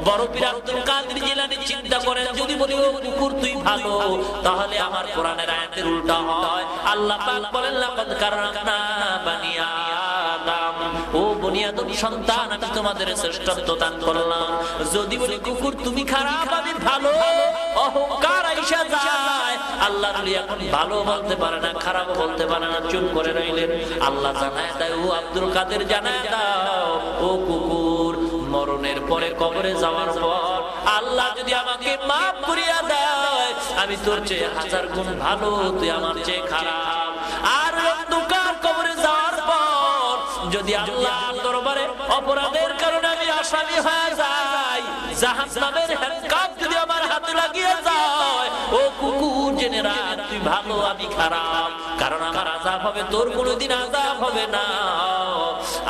বড় পীর আব্দুল কাদের জিলানী চিন্তা করেন, যদি বলি ও কুকুর তুই ভালো, তাহলে আমার কোরআনের আয়াতের উল্টা হয়। আল্লাহ পাক বলেন, লাকাদ কাররামনা বানি আদম, ও বনি আদম সন্তান, আমি তোমাদের শ্রেষ্ঠত্ব দান করলাম। যদি বলি কুকুর তুমি খারাপ আমি ভালো, অহংকার আইসা যায়। আল্লাহ এখন ভালো বলতে পারে না, খারাপ বলতে পারে না, চুপ করে রইলেন। আল্লাহ জানায় দেয়, ও আব্দুল কাদের জানায় দাও, ও কুকুর, মরণের পরে কবরে যাওয়ার পর আল্লাহ যদি আমাকে মাফ করিয়া দেয়, আমি তোর চেয়ে 1000 গুণ ভালো, তুই আমার চেয়ে খারাপ। আর অন্ধকার কবরে যাওয়ার পর যদি আল্লাহর দরবারে অপরাধের কারণে আমি আসামি হয়ে যাই, জাহান্নামের হ্যান্ডকাপ যদি আমার হাতে লাগিয়ে যায়, ও কুকুর জেনে রাখ, তুই ভালো আমি খারাপ, কারণ আমার আযাব হবে, তোর কোনোদিন আযাব হবে না।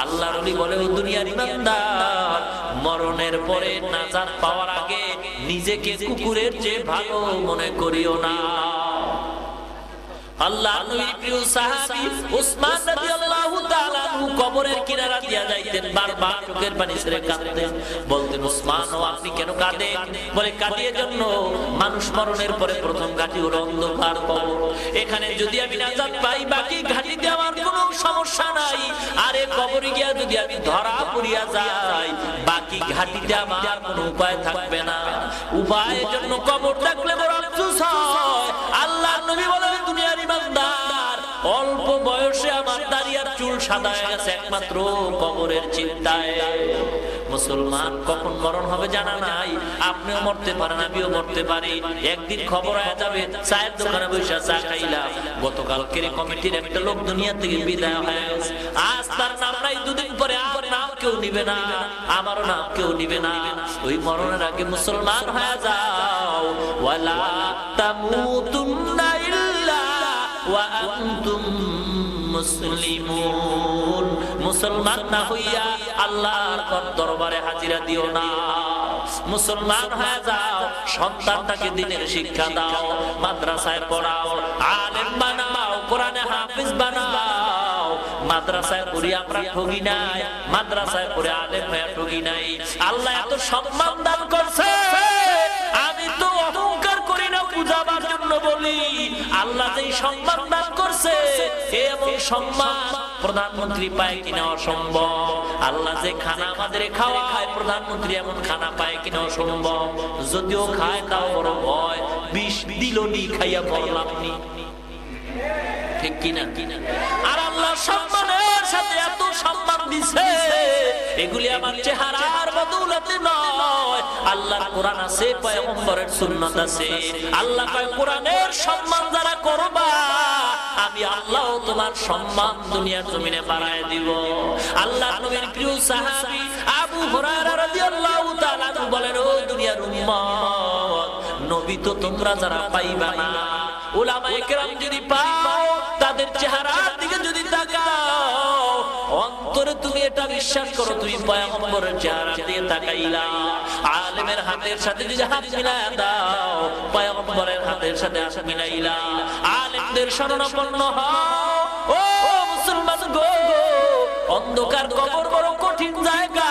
আল্লাহর ওলি বলে, ও দুনিয়ার ইমানদার, মরণের পরে নাজাত পাওয়ার আগে নিজেকে কুকুরের চেয়ে ভালো মনে করিও না। আল্লাহ নবীর প্রিয় সাহাবী উসমান রাদিয়াল্লাহু তাআলা আনহু কবরের কিনারা দিয়া যাইতেন, বারবার চোখের পানি ছেড়ে কাঁদতেন। বলতেন, উসমান ও আপনি কেন কাঁদেন? বলে, কাঁদি এজন্য, মানুষ মরণের পরে প্রথম ঘাটি হলো অন্ধকার কবর। এখানে যদি আমি নাজাত পাই, বাকি ঘাটিতে আমার কোনো সমস্যা নাই। আরে কবরে গিয়া যদি আমি ধরা পড়িয়া যাই, বাকি ঘাটিতে আমার কোনো উপায় থাকবে না। উপায়ের জন্য কবর থাকলে বড় আফসোস হয়। আল্লাহ নবী বলেন, দুনিয়ার ইমানদার, অল্প বয়সে আমার দাড়ি আর চুল সাদা হয়ে গেছে একমাত্র কবরের চিন্তায়। মুসলমান কখন মরণ হবে জানা নাই, আপনিও মরতে পারেন, আমিও মরতে পারি। একদিন খবর হয়ে যাবে, চায়ের দোকানে বসে চা খাইলাম, গতকালকের কমিটির একটা লোক দুনিয়া থেকে বিদায় হয়ে গেছে, আজ তার নাম নাই, দুদিন পরে আর নাম কেউ নিবে না, আমারও নাম কেউ নিবে না। ওই মরণের আগে মুসলমান হয়ে যাও। ওয়ালা তামুতুন্না ইল্লা ওয়া আনতুম মুসলিমুন, মুসলমান না হইয়া আল্লাহর দরবারে হাজিরা দিও না। মুসলমান হয়ে যাও, সন্তানটাকে দ্বীনের শিক্ষা দাও, মাদ্রাসায় পড়াও, আলেম বানাও, কোরআনে হাফেজ বানাও। মাদ্রাসায় পড়ি আমরা ঠগি নাই, মাদ্রাসায় পড়ে আলেম হয়ে ঠগি নাই। আল্লাহ এত সম্মান দান করছে, আমি তো অহংকার করি না বুঝাবার জন্য, বলি, আল্লাহ যেই সম্মান দান করছে এমন সম্মান প্রধানমন্ত্রী পায় কিনা অসম্ভব। আল্লাহ যে খানা আমাদের খাওয়ায়, প্রধানমন্ত্রী এমন খানা পায় কিনা অসম্ভব। যদিও খায় তাও বড় ভয়, বিষ দিল নি খাইয়া পড়লাম নি, ঠিক কিনা? আর আল্লাহ সম্মানের সাথে এত সম্মান দিছে, এগুলি আমার চেহারার বদৌলতে নয়। আল্লাহর কোরআন আছে, পয়গম্বরের সুন্নাত আছে। আল্লাহ কয় কোরআনের সম্মান যারা করবা আমি আল্লাহ তোমার সম্মান দুনিয়ার জমিনে বাড়ায় দিব। আল্লাহর নবীর প্রিয় সাহাবী আবু হুরায়রা রাদিয়াল্লাহু তাআলা বলেন, ও দুনিয়ার উম্মত, নবী তো তোমরা যারা পাইবা না, উলামায়ে কেরাম যদি পাও, তাদের চেহারার দিকে যদি তাকাও, অন্তরে তুমি এটা বিশ্বাস করো তুমি পয়গম্বরের চেহারা দিয়ে তাকাইলা। আলেমের হাতের সাথে যদি হাত মিলায়া দাও, পয়গম্বরের হাতের সাথে হাত মিলাইলা। আলেমদের শরণাপন্ন হও। ও মুসলমান গো, অন্ধকার কবর বড় কঠিন জায়গা।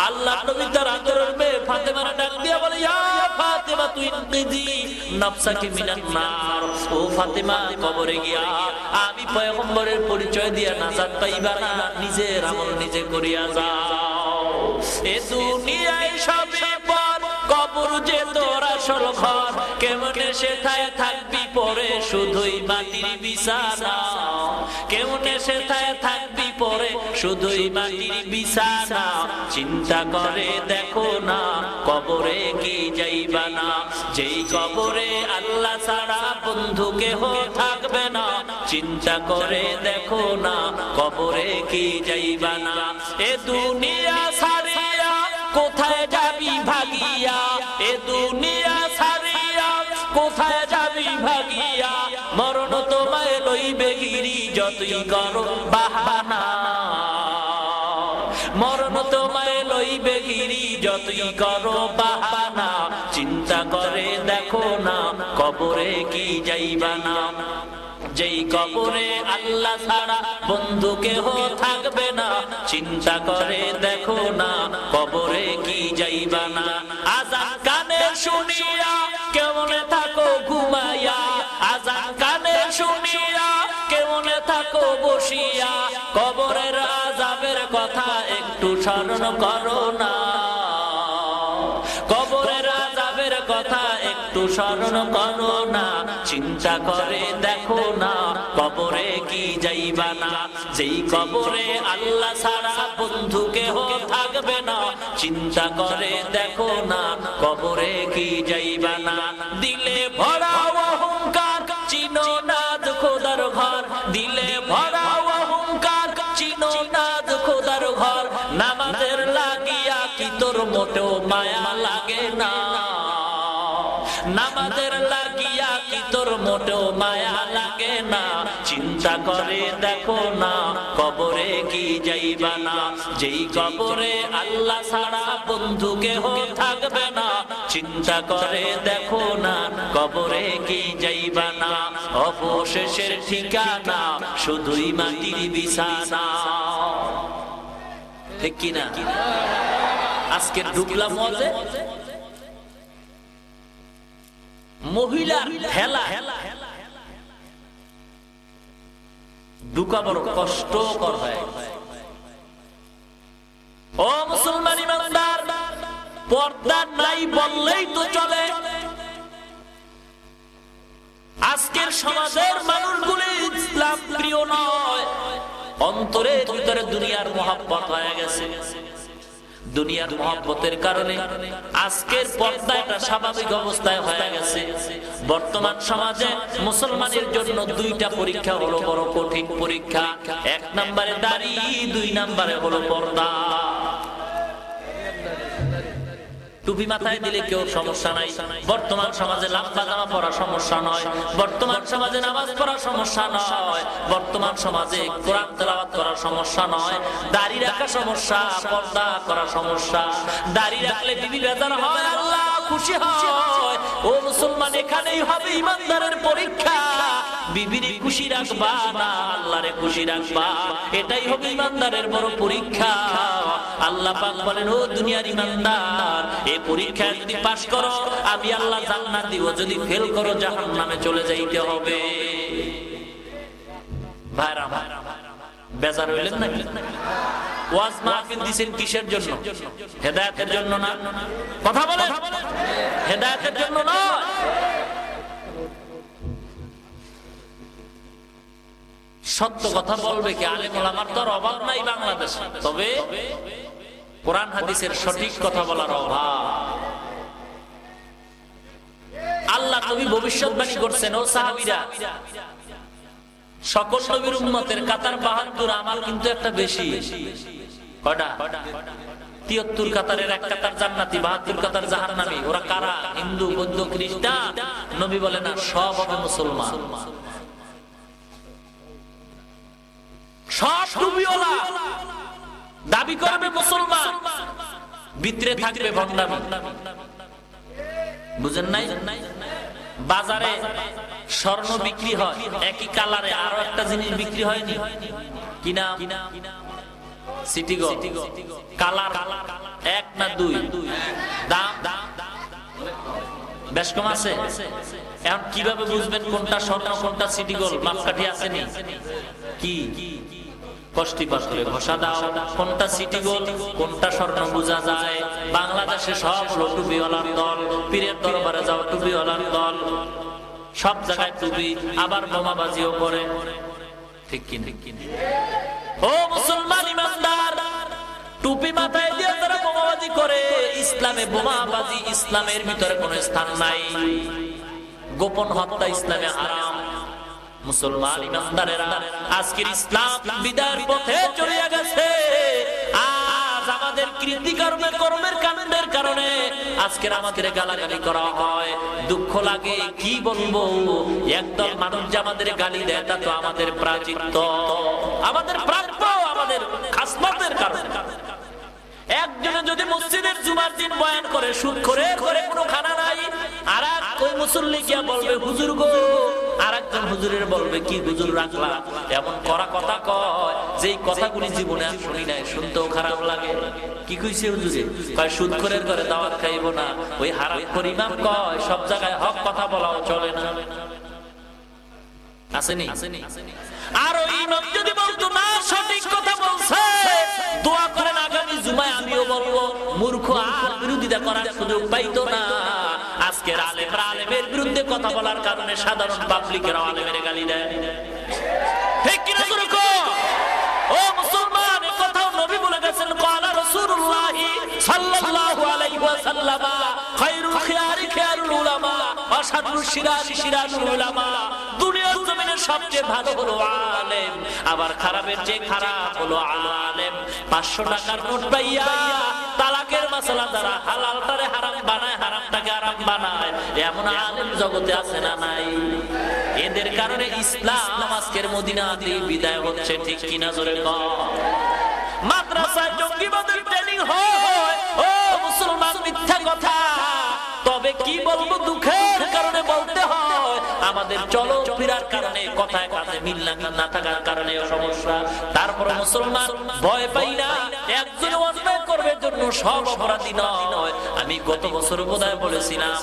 আল্লাহ নবী তার আদরের মেয়ে ফাতেমার ডাক দিয়া বলে, ইয়া ফাতেমা তুই ইনকিজি নাফসাকি মিনান নার। ও ফাতেমা, কবরে গিয়া আমি পয়গম্বরের পরিচয় দিয়া নাজাত পাইবা না, নিজের আমল নিজে করিয়া যাও। এ দুনিয়ায় সবে পর, কবর যে তোর আসল ঘর। কেমনে সেথায় থাকবি পরে শুধুই মাটির বিছানা, কেমনে সেথায় থাকবি পরে শুধুই মাটির বিছানা। চিন্তা করে দেখো না কবরে কি যাইবা না, যেই কবরে আল্লাহ ছাড়া বন্ধু কেহ থাকবে না। চিন্তা করে দেখো না কবরে কি যাইবা না। এ দুনিয়া ছাড়িয়া কোথায় যাবি ভাগিয়া, এ দুনিয়া ছাড়িয়া কোথায় যাবি ভাগিয়া। মরণ তোমায় লইবে গিরি যতই করো বাহানা, মরণ তোমায় লইবে গিরি যতই করো বাহানা। চিন্তা করে দেখো না কবরে কি যাইবা না, যেই কবরে আল্লাহ ছাড়া বন্ধু কেহ থাকবে না। চিন্তা করে দেখো না কবরে কি যাইবা না। আজান কানে শুনিয়া কেমনে থাকো ঘুমাইয়া, আজান কানে শুনিয়া কেমনে থাকো বসিয়া। কবরের আযাবের কথা একটু স্মরণ করো না, কবরের আযাবের কথা একটু স্মরণ করো না। চিন্তা করে দেখো না কবরে কি যাইবা না, যেই কবরে আল্লাহ ছাড়া বন্ধু কেহ থাকবে না। চিন্তা করে দেখো না কবরে কি যাইবা না। দিলে ভরা অহংকার চিনো না খোদার ঘর, দিলে ভরা অহংকার চিনো না খোদার ঘর। নামাজের লাগিয়া কি তোর মোটেও মায়া লাগে না, নামাজের লাগিয়া কি তোর মোটেও মায়া লাগে না। চিন্তা করে দেখো না কবরে কি যাইবা না, যেই কবরে আল্লাহ ছাড়া বন্ধু কেহ থাকবে না। চিন্তা করে দেখো না কবরে কি যাইবা না। অবশেষের ঠিকানা শুধুই মাটির বিছানা, ঠিক কিনা? আজকে ঢুকলাম মজে, মহিলার হেলা ঢুকা বড় কষ্টকর হয়। ও মুসলমান ইমানদার, পর্দা নাই বললেই তো চলে। আজকের সমাজের মানুষগুলি ইসলাম প্রিয় নয়, অন্তরে ভিতরে দুনিয়ার মহব্বত হয়ে গেছে। দুনিয়ার মহব্বতের কারণে আজকের পর্দা একটা স্বাভাবিক অবস্থায় হয়ে গেছে। বর্তমান সমাজে মুসলমানের জন্য দুইটা পরীক্ষা হলো বড় কঠিন পরীক্ষা। এক নম্বরে দাড়ি, দুই নম্বরে হলো পর্দা। টুপি মাথায় দিলে কেউ সমস্যা নাই, বর্তমান সমাজে লম্বা জামা পরা সমস্যা নয়, বর্তমান সমাজে নামাজ পড়া সমস্যা নয়, বর্তমান সমাজে কোরআন তেলাওয়াত করা সমস্যা নয়, দাড়ি রাখা সমস্যা, পর্দা করা সমস্যা। দাড়ি রাখলে বিবি বেজার হয়, আল্লাহ খুশি হয়। ও মুসলমান, এখানেই হবে ইমানদারের পরীক্ষা। বিবির খুশি রাখবা না আল্লাহরে খুশি রাখবা, এটাই হবে ইমানদারের বড় পরীক্ষা। আল্লাহ পাক বলেন, ও দুনিয়ার ইমানদার, এই পরীক্ষায় যদি পাস করো আমি আল্লাহ জান্নাত দিব, যদি ফেল করো জাহান্নামে চলে যাইতে হবে। ভাইরা বেজার হইলেন নাকি? ওয়াজ মাহফিল দিছেন কিসের জন্য? হেদায়েতের জন্য না? কথা বলেন, হেদায়েতের জন্য নয়। সত্য কথা বলবে কি? আলেম ওলামার তো অভাব নাই বাংলাদেশে, তবে কোরআন হাদিসের সঠিক কথা বলার অভাব। আল্লাহ নবী ভবিষ্যৎবাণী করছেন, ও সাহাবীরা, সকল নবীর উম্মতের কাতার ৭২, আমার কিন্তু একটা বেশি। কয়টা? ৭৩ কাতারের এক কাতার জান্নাতি, ৭২ কাতার জাহান্নামী। ওরা কারা? হিন্দু, বৌদ্ধ, খ্রিস্টান। নবী বলে না, সব হবে মুসলমান। সব টুপিওয়ালা দাবি করবে মুসলমান, ভিতরে থাকবে ভণ্ডামি। বুঝেন নাই? বাজারে স্বর্ণ বিক্রি হয় একই কালারে, আরো একটা জিনিস বিক্রি হয়নি, কি নাম? City gold. কালার এক না দুই, দাম বেশ কম আছে। এখন কিভাবে বুঝবেন কোনটা স্বর্ণ কোনটা সিটি গোল্ড? মাপকাঠি আসেনি কি? কষ্টি পাথরে ঘষা দাও, কোনটা সিটি গোল্ড কোনটা স্বর্ণ বোঝা যায়। বাংলাদেশে সব হলো টুপিওয়ালার দল, পীরের দরবারে যাও টুপিওয়ালার দল, সব জায়গায় টুপি, আবার বোমাবাজিও করে। ঠিক কি? ও মুসলমান ইমানদার, টুপি মাথায় দিয়ে তারা বোমাবাজি করে। ইসলামে বোমাবাজি, ইসলামের ভিতরে কোনো স্থান নাই। গোপন হত্যা ইসলামে হারাম। মুসলমান ইমানদারেরা, আজকের ইসলাম বিদায়ের পথে চলে গেছে। আজ আমাদের কৃতিকর্মের কর্মের কাণ্ডের কারণে আজকের আমাদের গালাগালি করা হয়। দুঃখ লাগে, কি বলবো। একদল মানুষ যে আমাদের গালি দেয়, তা তো আমাদের প্রাচিত্য, আমাদের প্রাপ্য, আমাদের খাসলতের কারণে। একজনে যদি মসজিদের জুমার দিন বয়ান করে সুদ করে কোনো খানা নাই, আর ওই মুসল্লি গিয়া বলবে হুজুর গো, আর একজন হুজুরের বলবে কি হুজুর রাখলা, এমন করা কথা কয় যেই কথাগুলি জীবনে আর শুনি নাই, শুনতেও খারাপ লাগে। কি কইছে হুজুরে? কয় সুদ করে ঘরে দাওয়াত খাইবো না। ওই হারামখোর ইমাম কয় সব জায়গায় হক কথা বলাও চলে না। আসেনি? আর ওই ইমাম যদি বলতো না সঠিক কথা বলছে, দোয়া করেন আগামী জুমায় আমিও বলবো, মূর্খ আর বিরোধিতা করার সুযোগ পাইতো না। আজকের আলেমরা আলেমের বিরুদ্ধে কথা বলার কারণে সাধারণ পাবলিকেরা আলেমের গালি দেয়। ঠিক কিনা জোরে কও? ও মুসলমান, এই কথাও নবী বলে গেছেন, ক্বালা রাসূলুল্লাহ সাল্লাল্লাহু আলাইহি ওয়াসাল্লাম, খায়রুল খিয়ারি খিয়ারুল উলামা ওয়া শাররুশ শিরারি শিরারুল উলামা। দুনিয়ার জমিনে সবচেয়ে ভালো হলো আলেম, আবার খারাপের চেয়ে খারাপ হলো আলেম। 500 টাকার নোট পাইয়া তালাকের মাসলা দ্বারা হালালটারে হারাম বানায়, হারামটাকে হারাম বানায়, এমন আলেম জগতে আছে না নাই? এদের কারণে ইসলাম আজকের মদিনাতে বিদায় হচ্ছে। ঠিক কিনা জোরে কও? মাদ্রাসায় জঙ্গিবাদের ট্রেনিং হয়। ও মুসলমান, মিথ্যা কথা। তবে কি বলবো, দুঃখের কারণে বলতে হয়, আমাদের চলফেরার কারণে, কথায় কাজে মিল না থাকার কারণে সমস্যা। তারপর মুসলমান ভয় পাই না, একজন অন্যায় করবে জন্য সব অপরাধী নয়। আমি গত বছর বোধহয় বলেছিলাম,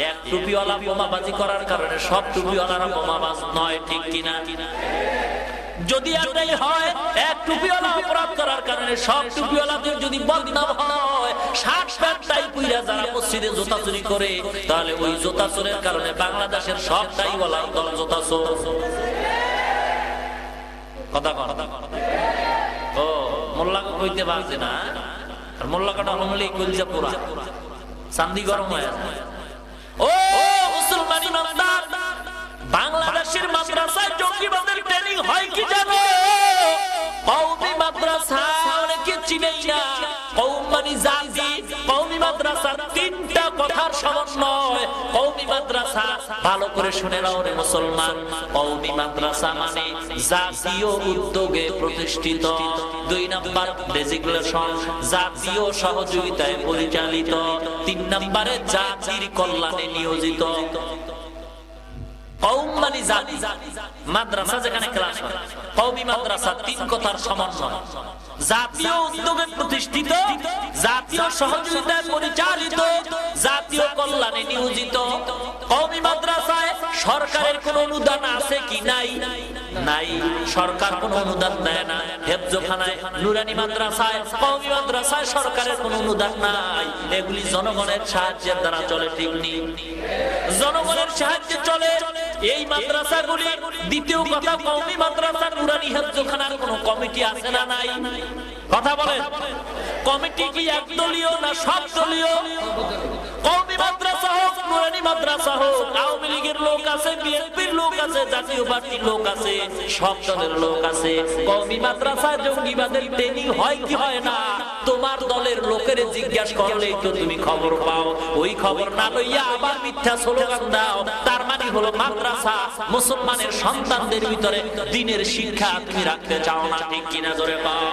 এক টুপিওয়ালা বোমাবাজি করার কারণে সব টুপিওয়ালারা বোমাবাজ নয়। ঠিক কিনা? যদি এটাই হয়, এক টুপিওয়ালা অপরাধ করার কারণে সব টুপিওয়ালাদের যদি বদনাম হয়, 60-60টাই পুইরা যারা মসজিদে জুতা চুরি করে, তাহলে ওই জুতা চোরের কারণে বাংলাদেশের সব দাইওয়ালার দল জুতা চোর। কথা ও মোল্লাকে কইতে পারছে না, আর মোল্লা কাটা হমলেই কলজা পোড়া, চান্দি গরম হয়ে যায়। ও মুসলমান ইমানদার, বাংলাদেশের মাদ্রাসায় জঙ্গিবাদের ট্রেনিং হয় কি জানো? কওমি মাদ্রাসা অনেকে চিনেই না। কওম মানে জাতি, কওমি মাদ্রাসা তিনটা কথার সমন্বয়। কওমি মাদ্রাসা ভালো করে শুনে নাও রে মুসলমান, কওমি মাদ্রাসা মানে জাতীয় উদ্যোগে প্রতিষ্ঠিত। 2 নাম্বার ডেজিগনেশন, জাতীয় সহযোগিতায় পরিচালিত। 3 নম্বরে জাতির কল্যাণে নিয়োজিত। কওম মানে জাতি, মাদ্রাসা যেখানে ক্লাস হয়, কওমি মাদ্রাসা 3 কথার সমন্বয়। জাতীয় উদ্যোগে প্রতিষ্ঠিত, জাতীয় সহযোগিতায় পরিচালিত, জাতীয় কল্যাণে নিয়োজিত কওমি মাদ্রাসায় সরকারের কোন অনুদান আছে কি? নাই, নাই। সরকার কোন অনুদান দেয় না। হেফজখানায়, নুরানি মাদ্রাসায়, কওমি মাদ্রাসায় সরকারের কোন অনুদান নাই। এগুলি জনগণের সাহায্যের দ্বারা চলে, ঠিক নেই? জনগণের সাহায্যে চলে এই মাদ্রাসাগুলি। দ্বিতীয় কথা, কওমি মাদ্রাসা, নুরানি, হেফজখানার কোন কমিটি আছে না নাই? কথা বলেন, কমিটি কি একদলীয় না সব দলীয়? কওমি মাদ্রাসা হোক, নুরানি মাদ্রাসা হোক, আওয়ামী লীগের লোক আছে, বিএনপির লোক আছে, জাতীয় পার্টির লোক আছে, সব দলের লোক আছে। কওমি মাদ্রাসায় জঙ্গিবাদের ট্রেনিং হয় কি হয় না? তোমার দলের লোকের জিজ্ঞাসা করলেই তো তুমি খবর পাও। ওই খবর না লইয়া আবার মিথ্যা স্লোগান দাও, তার মানে হলো মাদ্রাসা মুসলমানের সন্তানদের ভিতরে দ্বীনের শিক্ষা তুমি রাখতে চাও না, ঠিক কিনা? জোরে পাও।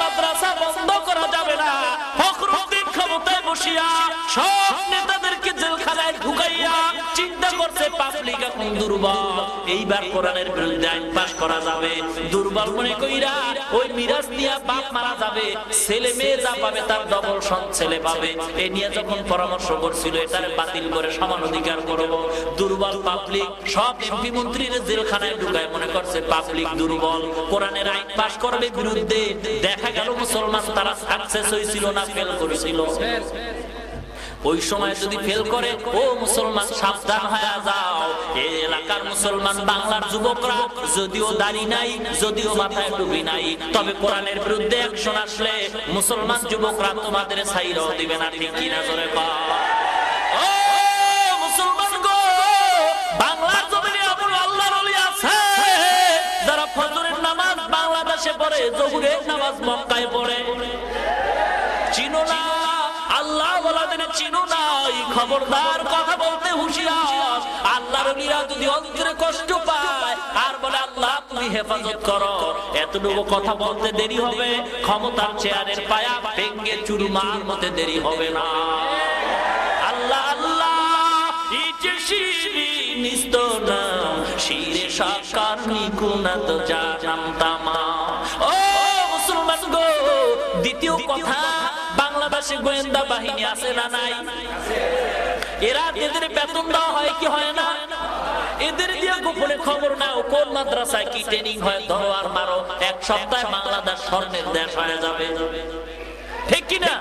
মাদ্রাসা বন্ধ করা যাবে না। ফখরুদ্দিন ক্ষমতায় বসিয়া সব নেতাদেরকে জেলখানায় ঢুকাইয়া চিন্তা করছে পাবলিক এখন দুর্বল, এইবার কোরআনের বিরুদ্ধে আইন পাস করা যাবে। দুর্বল মনে কইরা ওই মিরাজ দিয়া বাপ মারা যাবে, ছেলে মেয়ে যা পাবে তার ডবল ছেলে পাবে। এই নিয়ে যখন পরামর্শ করছিল এটারে বাতিল করে সমান অধিকার করব, দুর্বল পাবলিক সব এমপি মন্ত্রীর জেলখানায় ঢুকায় মনে করছে পাবলিক দুর্বল, কোরআনের আইন পাস করবে বিরুদ্ধে। দেখা গেল মুসলমান তারা সাকসেস হয়েছিল না ফেল করেছিল? ওই সময় যদি ফেল করে, ও মুসলমান সাবধান হয়ে যাও। এই এলাকার মুসলমান বাংলার যুবকরা যদিও দাড়ি নাই, যদিও মাথায় টুপি নাই, তবে কোরআনের বিরুদ্ধে অ্যাকশন আসলে মুসলমান যুবকরা তোমাদের ছাইরাও দিবে না, ঠিক কিনা? জোরে কও। ও মুসলমান গো, বাংলার জমিনে এমন আল্লাহর ওলি আছে যারা ফজরের নামাজ বাংলাদেশে পড়ে, জোহরের নামাজ মক্কায় পড়ে। চিনো না? আল্লাহ ওয়ালাদের চিনো না? খবরদার, কথা বলতে হুঁশিয়ার। আল্লাহর ওলিরা যদি অন্তরে কষ্ট পায় আর বলে আল্লাহ তুমি হেফাজত করো, এতটুকু কথা বলতে দেরি হবে, ক্ষমতার চেয়ারের পায়া ভেঙ্গে চুরমার মতে দেরি হবে না। আল্লাহ আল্লাহ ইচ্ছে শিরি নিস্তনাম শিরে সাকার নিকুনা তো জানাম তামা। ও মুসলমান গো, দ্বিতীয় কথা, বাংলাদেশে গোয়েন্দা বাহিনী আছে না নাই? এরা এদের বেতন দেওয়া হয় কি হয় না? এদের দিয়ে গোপনে খবর নাও কোন মাদ্রাসায় কি ট্রেনিং হয়, ধরো আর মারো, এক সপ্তাহে বাংলাদেশ স্বর্ণের দেশ হয়ে যাবে, ঠিক কিনা?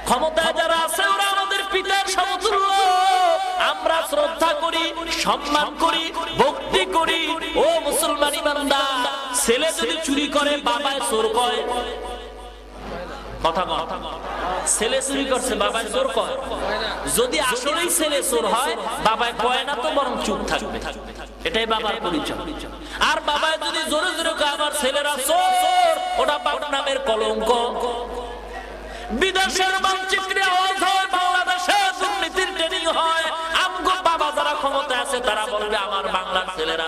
ক্ষমতায় যারা আছে ওরা আমাদের পিতার সমতুল্য। আমরা শ্রদ্ধা করি, সম্মান করি, ভক্তি করি। ও মুসলমান ইমানদার, ছেলে যদি চুরি করে বাবায় চোর কয়? কথা বল, ছেলে চুরি করছে বাবায় চোর কয়? যদি আসলেই ছেলে চোর হয় বাবায় কয় না তো, বরং চুপ থাকবে, এটাই বাবার পরিচয়। আর বাবায় যদি জোরে জোরে কয় আমার ছেলেরা চোর, ওটা বাপ নামের কলঙ্ক। বিদেশের মানচিত্রে আওয়াজ হয়, বাংলাদেশে দুর্নীতির ট্রেনিং হয়। আমগো বাবা যারা ক্ষমতা আছে তারা বলবে আমার বাংলার ছেলেরা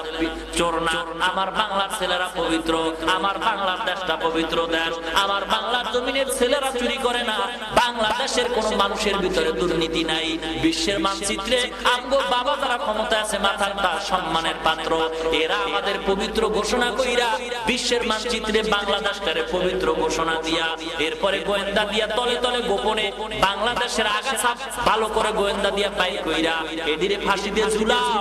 চোর না, আমার বাংলার ছেলেরা পবিত্র, আমার বাংলার দেশটা পবিত্র দেশ, আমার বাংলার জমিনের ছেলেরা চুরি করে না। বাংলাদেশের কোন মানুষের ভিতরে দুর্নীতি নাই। বিশ্বের মানচিত্রে আমগো বাবা যারা ক্ষমতা আছে মাথার তার সম্মানের পাত্র, এরা আমাদের পবিত্র ঘোষণা কইরা বিশ্বের মানচিত্রে বাংলাদেশটারে পবিত্র ঘোষণা দিয়া, এরপরে গোয়েন্দা দিয়া তলে তলে গোপনে বাংলাদেশের আগাছা ভালো করে গোয়েন্দা দিয়া পাই কইরা এদিরে ফাঁসি দিয়ে ঝুলাও।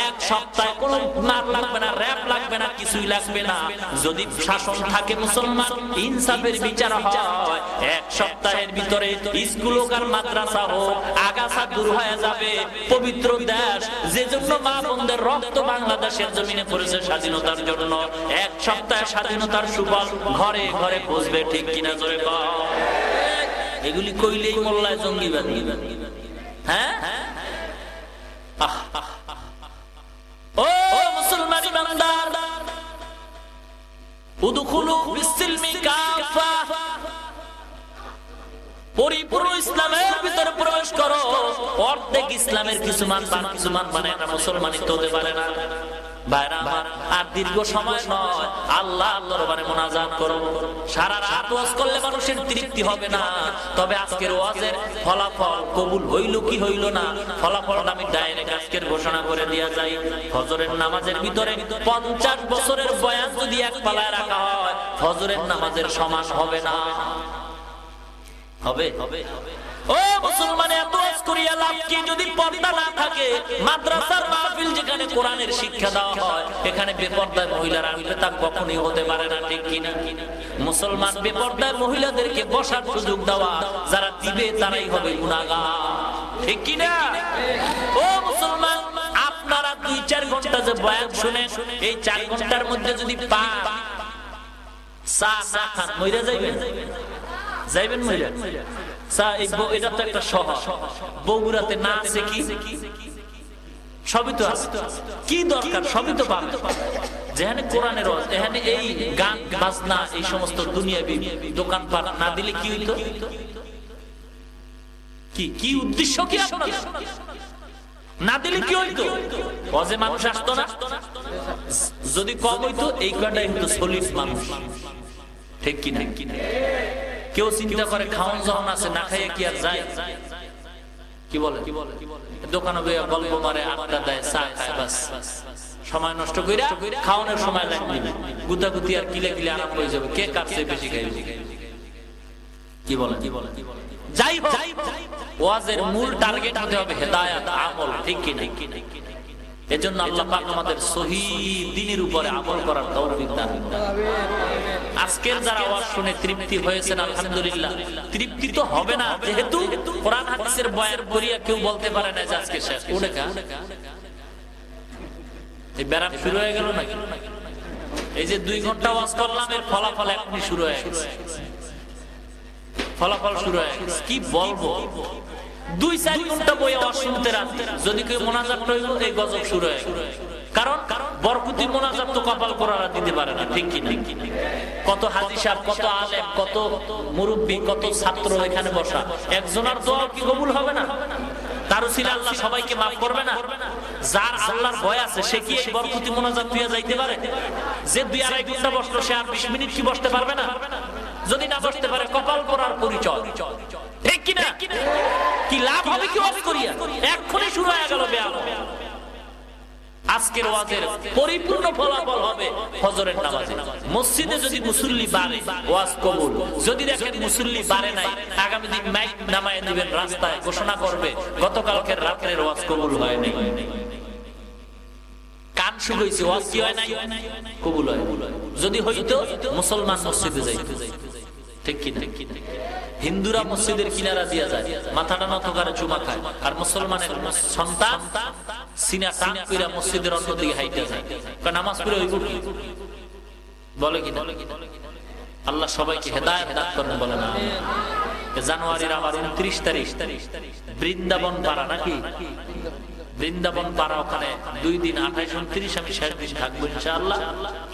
এক সপ্তাহে কোনো মার লাগবে না, র‍্যাপ লাগবে না, কিছুই লাগবে না। যদি শাসন থাকে মুসলমান, ইনসাফের বিচার হয়, এক সপ্তাহের ভিতরে স্কুল হোক আর মাদ্রাসা হোক আগাছা দূর হয়ে যাবে। পবিত্র দেশ, যে জন্য মা বোনদের রক্ত বাংলাদেশের জমিনে পড়েছে স্বাধীনতার জন্য, এক সপ্তাহে স্বাধীনতার সুফল ঘরে ঘরে পৌঁছবে, ঠিক কিনা? জোরে কও। এগুলি কইলেই মোল্লায় জঙ্গিবাদী। হ্যাঁ, ও মুসলমান ইমানদার, উদখুলু বিসসিলমি কাফা, পরিপূর্ণ ইসলামের ভিতরে প্রবেশ করো। অর্ধেক ইসলামের কিছু মান কিছু মান মানে এটা মুসলমানিত্ব হতে পারে না। ভাইরা আমার, আর দীর্ঘ সময় নয়, আল্লাহর দরবারে মুনাজাত করো। সারা রাত ওয়াজ করলে মানুষের তৃপ্তি হবে না, তবে আজকের ওয়াজের ফলাফল কবুল হইল কি হইল না, ফলাফলটা আমি ডাইরেক্ট আজকের ঘোষণা করে দেয়া যায়। ফজরের নামাজের ভিতরে 50 বছরের বয়ান যদি এক পালায় রাখা হয়, ফজরের নামাজের সমান হবে না। হবে? ও মুসলমান, এত ওয়াজ করিয়া লাভ কি যদি পর্দা না থাকে? মাদ্রাসার মাহফিল যেখানে কোরআনের শিক্ষা দেওয়া হয়, এখানে বেপর্দায় মহিলারা আসলে তা কখনোই হতে পারে না, ঠিক কিনা? মুসলমান, বেপর্দায় মহিলাদেরকে বসার সুযোগ দেওয়া, যারা দিবে তারাই হবে গুনাহগার, ঠিক কিনা? ও মুসলমান, আপনারা 2-4 ঘন্টা যে বয়ান শুনেন, এই 4 ঘন্টার মধ্যে যদি চা না খান, মইরা যাইবেন মইরা। এটা তো একটা শহর, বগুড়াতে না আছে কি? সবই তো আছে, কি দরকার? সবই তো পাবে। যেখানে কোরআনের ওয়াজ, এখানে এই গান বাজনা, এই সমস্ত দুনিয়াবি দোকানপাট না দিলে কি হইতো? কি উদ্দেশ্য কি আপনাদের? না দিলে কি হইতো? ওয়াজে মানুষ আসতো না? যদি কম হইতো, এই কয়টাই হইতো সলিড মানুষ, ঠিক কিনা? কেউ চিন্তা করে খাওয়ান যখন আছে, না খাইয়ে কি আর যায়? কি বলে? দোকানে গল্প মারে, আড্ডা দেয়, চা খায়, বাস সময় নষ্ট কইরা খাওয়ানোর সময় লাগবে, গুতাগুতি আর কিলে কিলে আরম্ভ হয়ে যাবে, কে কাছে বেশি খাইবে। কি বলে? যাই হোক, ওয়াজের মূল টার্গেট হতে হবে হেদায়েত, আমল, ঠিক কিনা? এজন্য আল্লাহ পাক আমাদের সহিহ দ্বীনের উপরে আমল করার তৌফিক দান করুন। আজকের যারা ওয়াজ শুনে তৃপ্তি হয়েছেন, আলহামদুলিল্লাহ। তৃপ্তি তো হবে না, যেহেতু কোরআন হাদিসের বয়ান করিয়া কেউ বলতে পারে না যে আজকে শেষ। এই ব্যারাম শুরু হয়ে গেল নাকি? এই যে 2 ঘন্টা ওয়াজ করলাম, এর ফলাফল এখনই শুরু হয়ে গেছে। ফলাফল শুরু হয়ে গেছে, কি বলবো? 2-4 ঘন্টা বই আওয়াজ শুনতে রাখতে, যদি কেউ মুনাজাত হইল, এই গজব শুরু হয়ে গেল। কারণ বরকতি মুনাজাত তো কপাল করারা দিতে পারে না, ঠিক কিনা? কত হাজী সাহেব, কত আলেম, কত মুরব্বী, কত ছাত্র এখানে বসা, একজনের দোয়া কি কবুল হবে না? তার উসিলা আল্লাহ সবাইকে মাফ করবে না? যার আল্লাহর ভয় আছে, সে কি এই বরকতি মুনাজাত দিয়ে যাইতে পারে? যে 2-2.5 ঘন্টা বসলো, সে আর 20 মিনিট কি বসতে পারবে না? যদি না বসতে পারে, কপাল করার পরিচয়, ঠিক কিনা? কি লাভ হবে কি ওয়াজ করিয়া? এক্ষুনি শুরু হয়ে গেল বেয়াম। আজকের ওয়াজের পরিপূর্ণ ফলাফল হবে ফজরের নামাজে। মসজিদে যদি মুসল্লি বাড়ে, ওয়াজ কবুল। যদি দেখেন মুসল্লি বাড়ে নাই, আগামী দিন মাইক নামায় দিবেন, রাস্তায় ঘোষণা করবে গতকালকের রাতের ওয়াজ কবুল হয় নাই। কান শুকাইছে, ওয়াজ কি হয় নাই? কবুল হয়। যদি হইতো, মুসলমান মসজিদে যাইতো, ঠিক কি? হিন্দুরা মসজিদের কিনারা দিয়া যায়, মাথাটা নত করে চুমা খায়, আর মুসলমানের সন্তান সিনা টান কইরা মসজিদের অন্য দিকে হাইটা যায়, নামাজ পড়ে হইব কি? বলে কি? আল্লাহ সবাইকে হেদায়েত দান করেন, বলে না? জানুয়ারির আবার 29 তারিখ বৃন্দাবন পাড়া, নাকি? বৃন্দাবন পাড়া, ওখানে 2 দিন 28-29 আমি শেষ দিন থাকবো ইনশাআল্লাহ।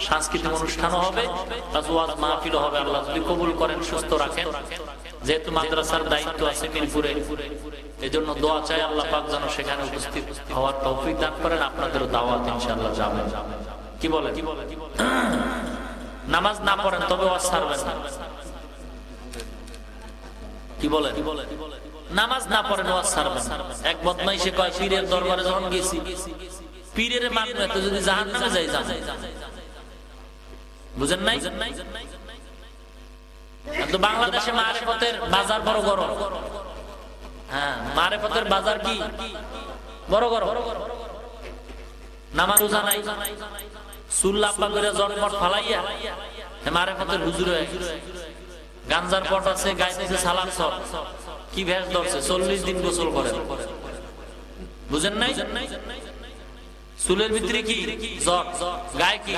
সাংস্কৃতিক অনুষ্ঠানও হবে, ওয়াজ মাহফিলও হবে, আল্লাহ যদি কবুল করেন, সুস্থ রাখেন। যেহেতু মাদ্রাসার দায়িত্ব আছে মিরপুরে, এজন্য দোয়া চাই আল্লাহ পাক যেন সেখানে উপস্থিত হওয়ার তৌফিক দান করেন। আপনাদেরও দাওয়াত ইনশাআল্লাহ যাবেন। কি বলে? নামাজ না পড়েন তবে ওয়াজ ছাড়বেন না। কি বলে? নামাজ না পড়েন ওয়াজ ছাড়বেন। এক বদমাইশে কয়, পীরের দরবারে যখন গেছি, পীরের মানবে তো যদি জাহান্নামে যাই, বুঝেন নাই? তো বাংলাদেশে মারেফতের বাজার বড় গরম। হ্যাঁ, মারেফতের বাজার কি বড় গরম। নামাজ রোজা নাই, চুল লাম্বা করে জটমট ফালাইয়া মারেফতের হুজুর হয়ে গেছে। গাঞ্জার পট আছে, গাইতেছে সালাম সব, কি ভেস ধরছে, 40 দিন গোসল করে। বুঝেন নাই? চুলের ভিতরে কি জট, গায়ে কি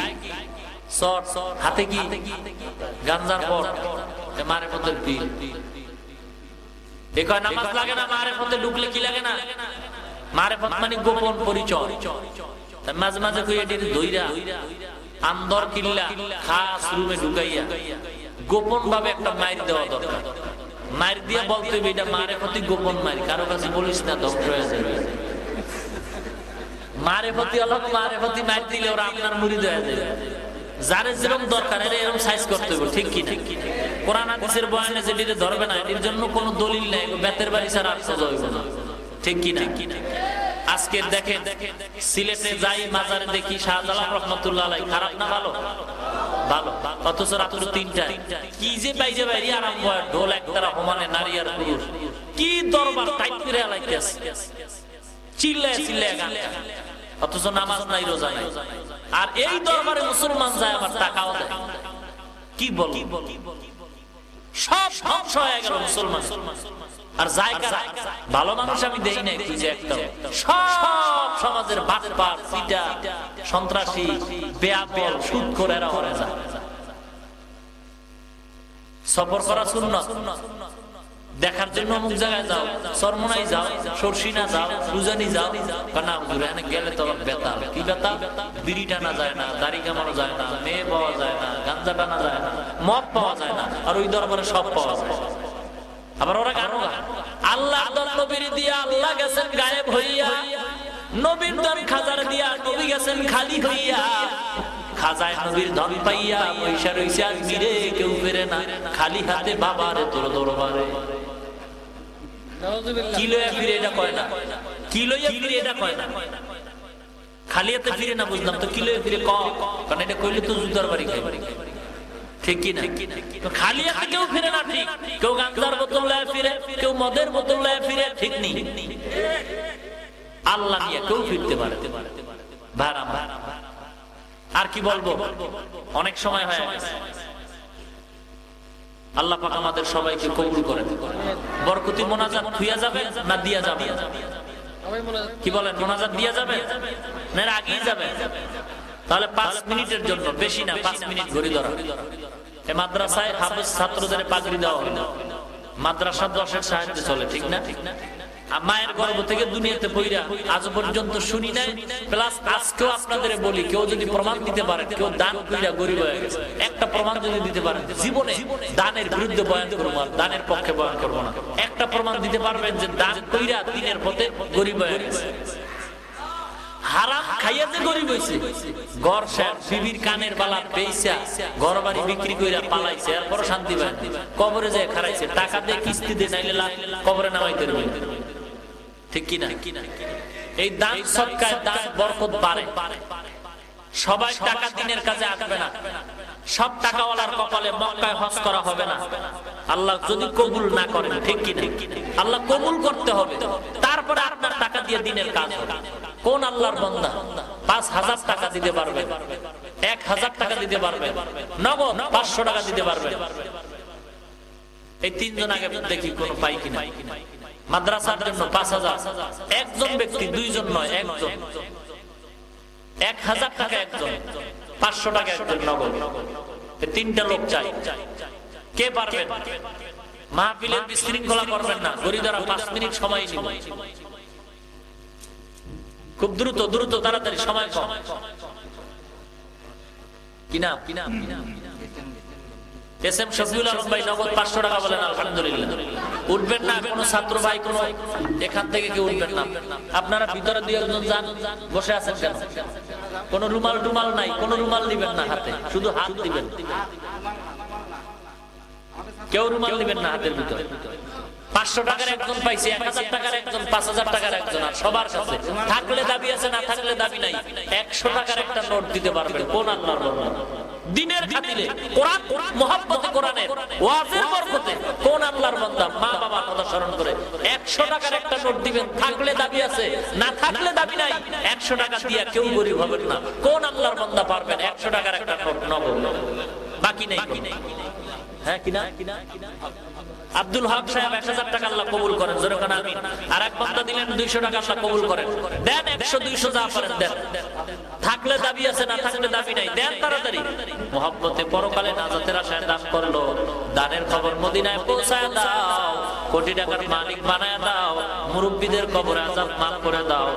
শর্ট, হাতে কি গাঞ্জার পট, মারেফতের পীর। দেখো নামাজ লাগে না, মারেফতে ঢুকলে কি লাগে না? মারেফত মানে গোপন পরিচয়। মাঝে মাঝে কই এটি দইরা আন্দর কিল্লা খাস রুমে ঢুকাইয়া গোপন ভাবে একটা মাইর দেওয়া দরকার। মাইর দিয়ে বলতে হবে এটা মারেফতি গোপন মাইর, কারো কাছে বলিস না, ধ্বংস হয়ে যাবে। মারেফতি হলো মারেফতি মার দিলে ওরা আপনার মুরিদ হয়ে যাবে। যারে যেরকম দরকার এরকম সাইজ করতে হবে, ঠিক কি না? কোরআন হাদিসের বয়ানে যেটিতে ধরবে না এর জন্য কোনো দলিল নেই, বেতের বাড়ি ছাড়া আর সোজা হইব না, ঠিক কি না? আজকে দেখেন সিলেটে যাই মাজারে দেখি শাহজালাল রহমাতুল্লাহ আলাইহি, খারাপ না ভালো? ভালো। অথচ রাত্র 3টায় কি যে বাইজে বাইরে আরম্ভ হয়, ঢোল একতারা হোমানে নারী আর পুরুষ, কি দরবার টাইট করে আলাইতেছে, চিল্লায় চিল্লায় গান, অথচ নামাজ নাই রোজা নাই। আর এই দরবারে মুসলমান যায় আবার টাকাও দেয়, কি বল? সব ধ্বংস হয়ে গেল মুসলমান। আর জায়গা ভালো মানুষ আমি দেই নাই, তুই যে একটা সব সমাজের বাটপার পিটা সন্ত্রাসী বেয়াদব সুদখোরেরা হয়ে যায়। সফর করা সুন্নাত, দেখার জন্য অমুক জায়গায় যাও, চরমোনাই যাও, সরসিনা যাও, উজানি যাও, না হুজুর এখানে গেলে তো বেতাল। কি বেতাল? বিড়ি টানা যায় না, দাড়ি কামানো যায় না, মেয়ে পাওয়া যায় না, গাঞ্জা টানা যায় না, মদ পাওয়া যায় না, আর ওই দরবারে সব পাওয়া যায়। আবার ওরা গানো গায়, আল্লাহ দল নবীর দিয়া আল্লাহ গেছেন গায়েব হইয়া, নবীর ধন খাজার দিয়া নবী গেছেন খালি হইয়া, খাজায় নবীর ধন পাইয়া পয়সা রইছে আজমিরে, কেউ ফেরে না খালি হাতে বাবারে তোর দরবারে। কি লইয়া ফিরে এটা কয় না, কি লইয়া ফিরে এটা কয় না, খালি হাতে ফিরে না বুঝলাম তো, কি লইয়া ফিরে কয়, কারণ এটা কইলে তো জুতার বাড়ি খাই, ঠিক কি না? খালি হাতে কেউ ফিরে না, ঠিক? কেউ গাঞ্জার বোতল লয়ে ফিরে, কেউ মদের বোতল লয়ে ফিরে, ঠিক নেই? আল্লাহ নিয়ে কেউ ফিরতে পারে ভাড়া। আর কি বলবো, অনেক সময় হয়। আল্লাহ পাক আমাদের সবাইকে কবুল করেন। বরকতি মোনাজাত খুইয়া যাবে না দিয়া যাবে? কি বলেন, মোনাজাত দিয়া যাবে না এর আগেই যাবে? তাহলে 5 মিনিটের জন্য, বেশি না, 5 মিনিট ঘড়ি ধরা। এই মাদ্রাসায় হাফেজ ছাত্রদের পাগড়ি দেওয়া হলো, মাদ্রাসা 10-এর সাহায্যে চলে, ঠিক না? মায়ের গর্ভ থেকে দুনিয়াতে পয়রা আজ পর্যন্ত শুনি নাই। প্লাস আজকেও আপনাদের বলি, কেউ যদি প্রমাণ দিতে পারে কেউ দান কইরা গরিব হয়ে গেছে, একটা প্রমাণ যদি দিতে পারেন, জীবনে দানের বিরুদ্ধে বয়ান করবো আর দানের পক্ষে বয়ান করবো না, একটা প্রমাণ দিতে পারবেন যে দান কইরা দিনের পথে গরিব হয়ে গেছে। হারাম খাইয়া যে গরিব হইছে, ঘর শেষ, বিবির কানের বালা বেইছা ঘর বাড়ি বিক্রি কইরা পালাইছে, এরপর শান্তি পায়, কবরে যায় খারাইছে, টাকা দিয়ে কিস্তি দিয়ে নাইলে কবরে নামাইতে পারবে, ঠিক কি না? এই দান সদকায় দান বরকত বাড়ে। সবাই টাকা দিনের কাজে আসবে না, সব টাকাওয়ালার কপালে মক্কায় হজ করা হবে না, আল্লাহ যদি কবুল না করেন, ঠিক কি না? আল্লাহ কবুল করতে হবে, তারপরে আপনার টাকা দিয়ে দিনের কাজ হবে। কোন আল্লাহর বান্দা 5,000 টাকা দিতে পারবে, 1,000 টাকা দিতে পারবে, নগদ 500 টাকা দিতে পারবে? এই 3 জন আগে দেখি কোন পাই কিনা। মাদ্রাসার জন্য 5,000, একজন ব্যক্তি, 2 জন নয়, একজন, 1,000 টাকা একজন, 500 টাকা একজন নগদ। 3টা লোক চাই, কে পারবেন? মাহফিলের বিশৃঙ্খলা করবেন না, গরিবরা 5 মিনিট সময় নিব, খুব দ্রুত দ্রুত তাড়াতাড়ি, সময় কম, কিনা? এসএম শফিউল আলম ভাই নগদ 500 টাকা বলেন, আলহামদুলিল্লাহ। উঠবেন না কোন ছাত্র ভাই, কোন এখান থেকে কেউ উঠবেন না। আপনারা ভিতরে 2-1 জন যান, বসে আছেন কেন? কোন রুমাল টুমাল নাই, কোন রুমাল দিবেন না হাতে, শুধু হাত দিবেন, কেউ রুমাল দিবেন না হাতের ভিতরে। 500 টাকার একজন পাইছে, 1,000 টাকার একজন, 5,000 টাকার একজন, আর সবার কাছে থাকলে দাবি আছে, না থাকলে দাবি নাই। 100 টাকার একটা নোট দিতে পারবেন কোন আল্লাহর বান্দা? দিনের খাতিরে, কোরআন মুহাব্বতে, কোরআনের ওয়াজের বরকতে কোন আল্লাহর বান্দা মা বাবার কথা স্মরণ করে 100 টাকার একটা নোট দিবেন? থাকলে দাবি আছে, না থাকলে দাবি নাই। 100 টাকা দিয়া কেউ গরিব হবেন না। কোন আল্লাহর বান্দা পারবেন 100 টাকার একটা নোট নগদ? বাকি নেই, হ্যাঁ কিনা? আব্দুল হক সাহেব 1,000 টাকা আল্লাহ কবুল করেন, জোরে কান আমিন। আর এক বান্দা দিলেন 200 টাকা, আল্লাহ কবুল করেন। দেন 100-200 যা পারেন দেন, থাকলে দাবি আছে, না থাকলে দাবি নাই, দেন তাড়াতাড়ি। মুহাব্বতে পরকালে নাজাতের আশায় দান করলো, দানের খবর মদিনায় পৌঁছায় দাও, কোটি টাকার মালিক বানায় দাও, মুরব্বিদের কবরে আযাব মাফ করে দাও।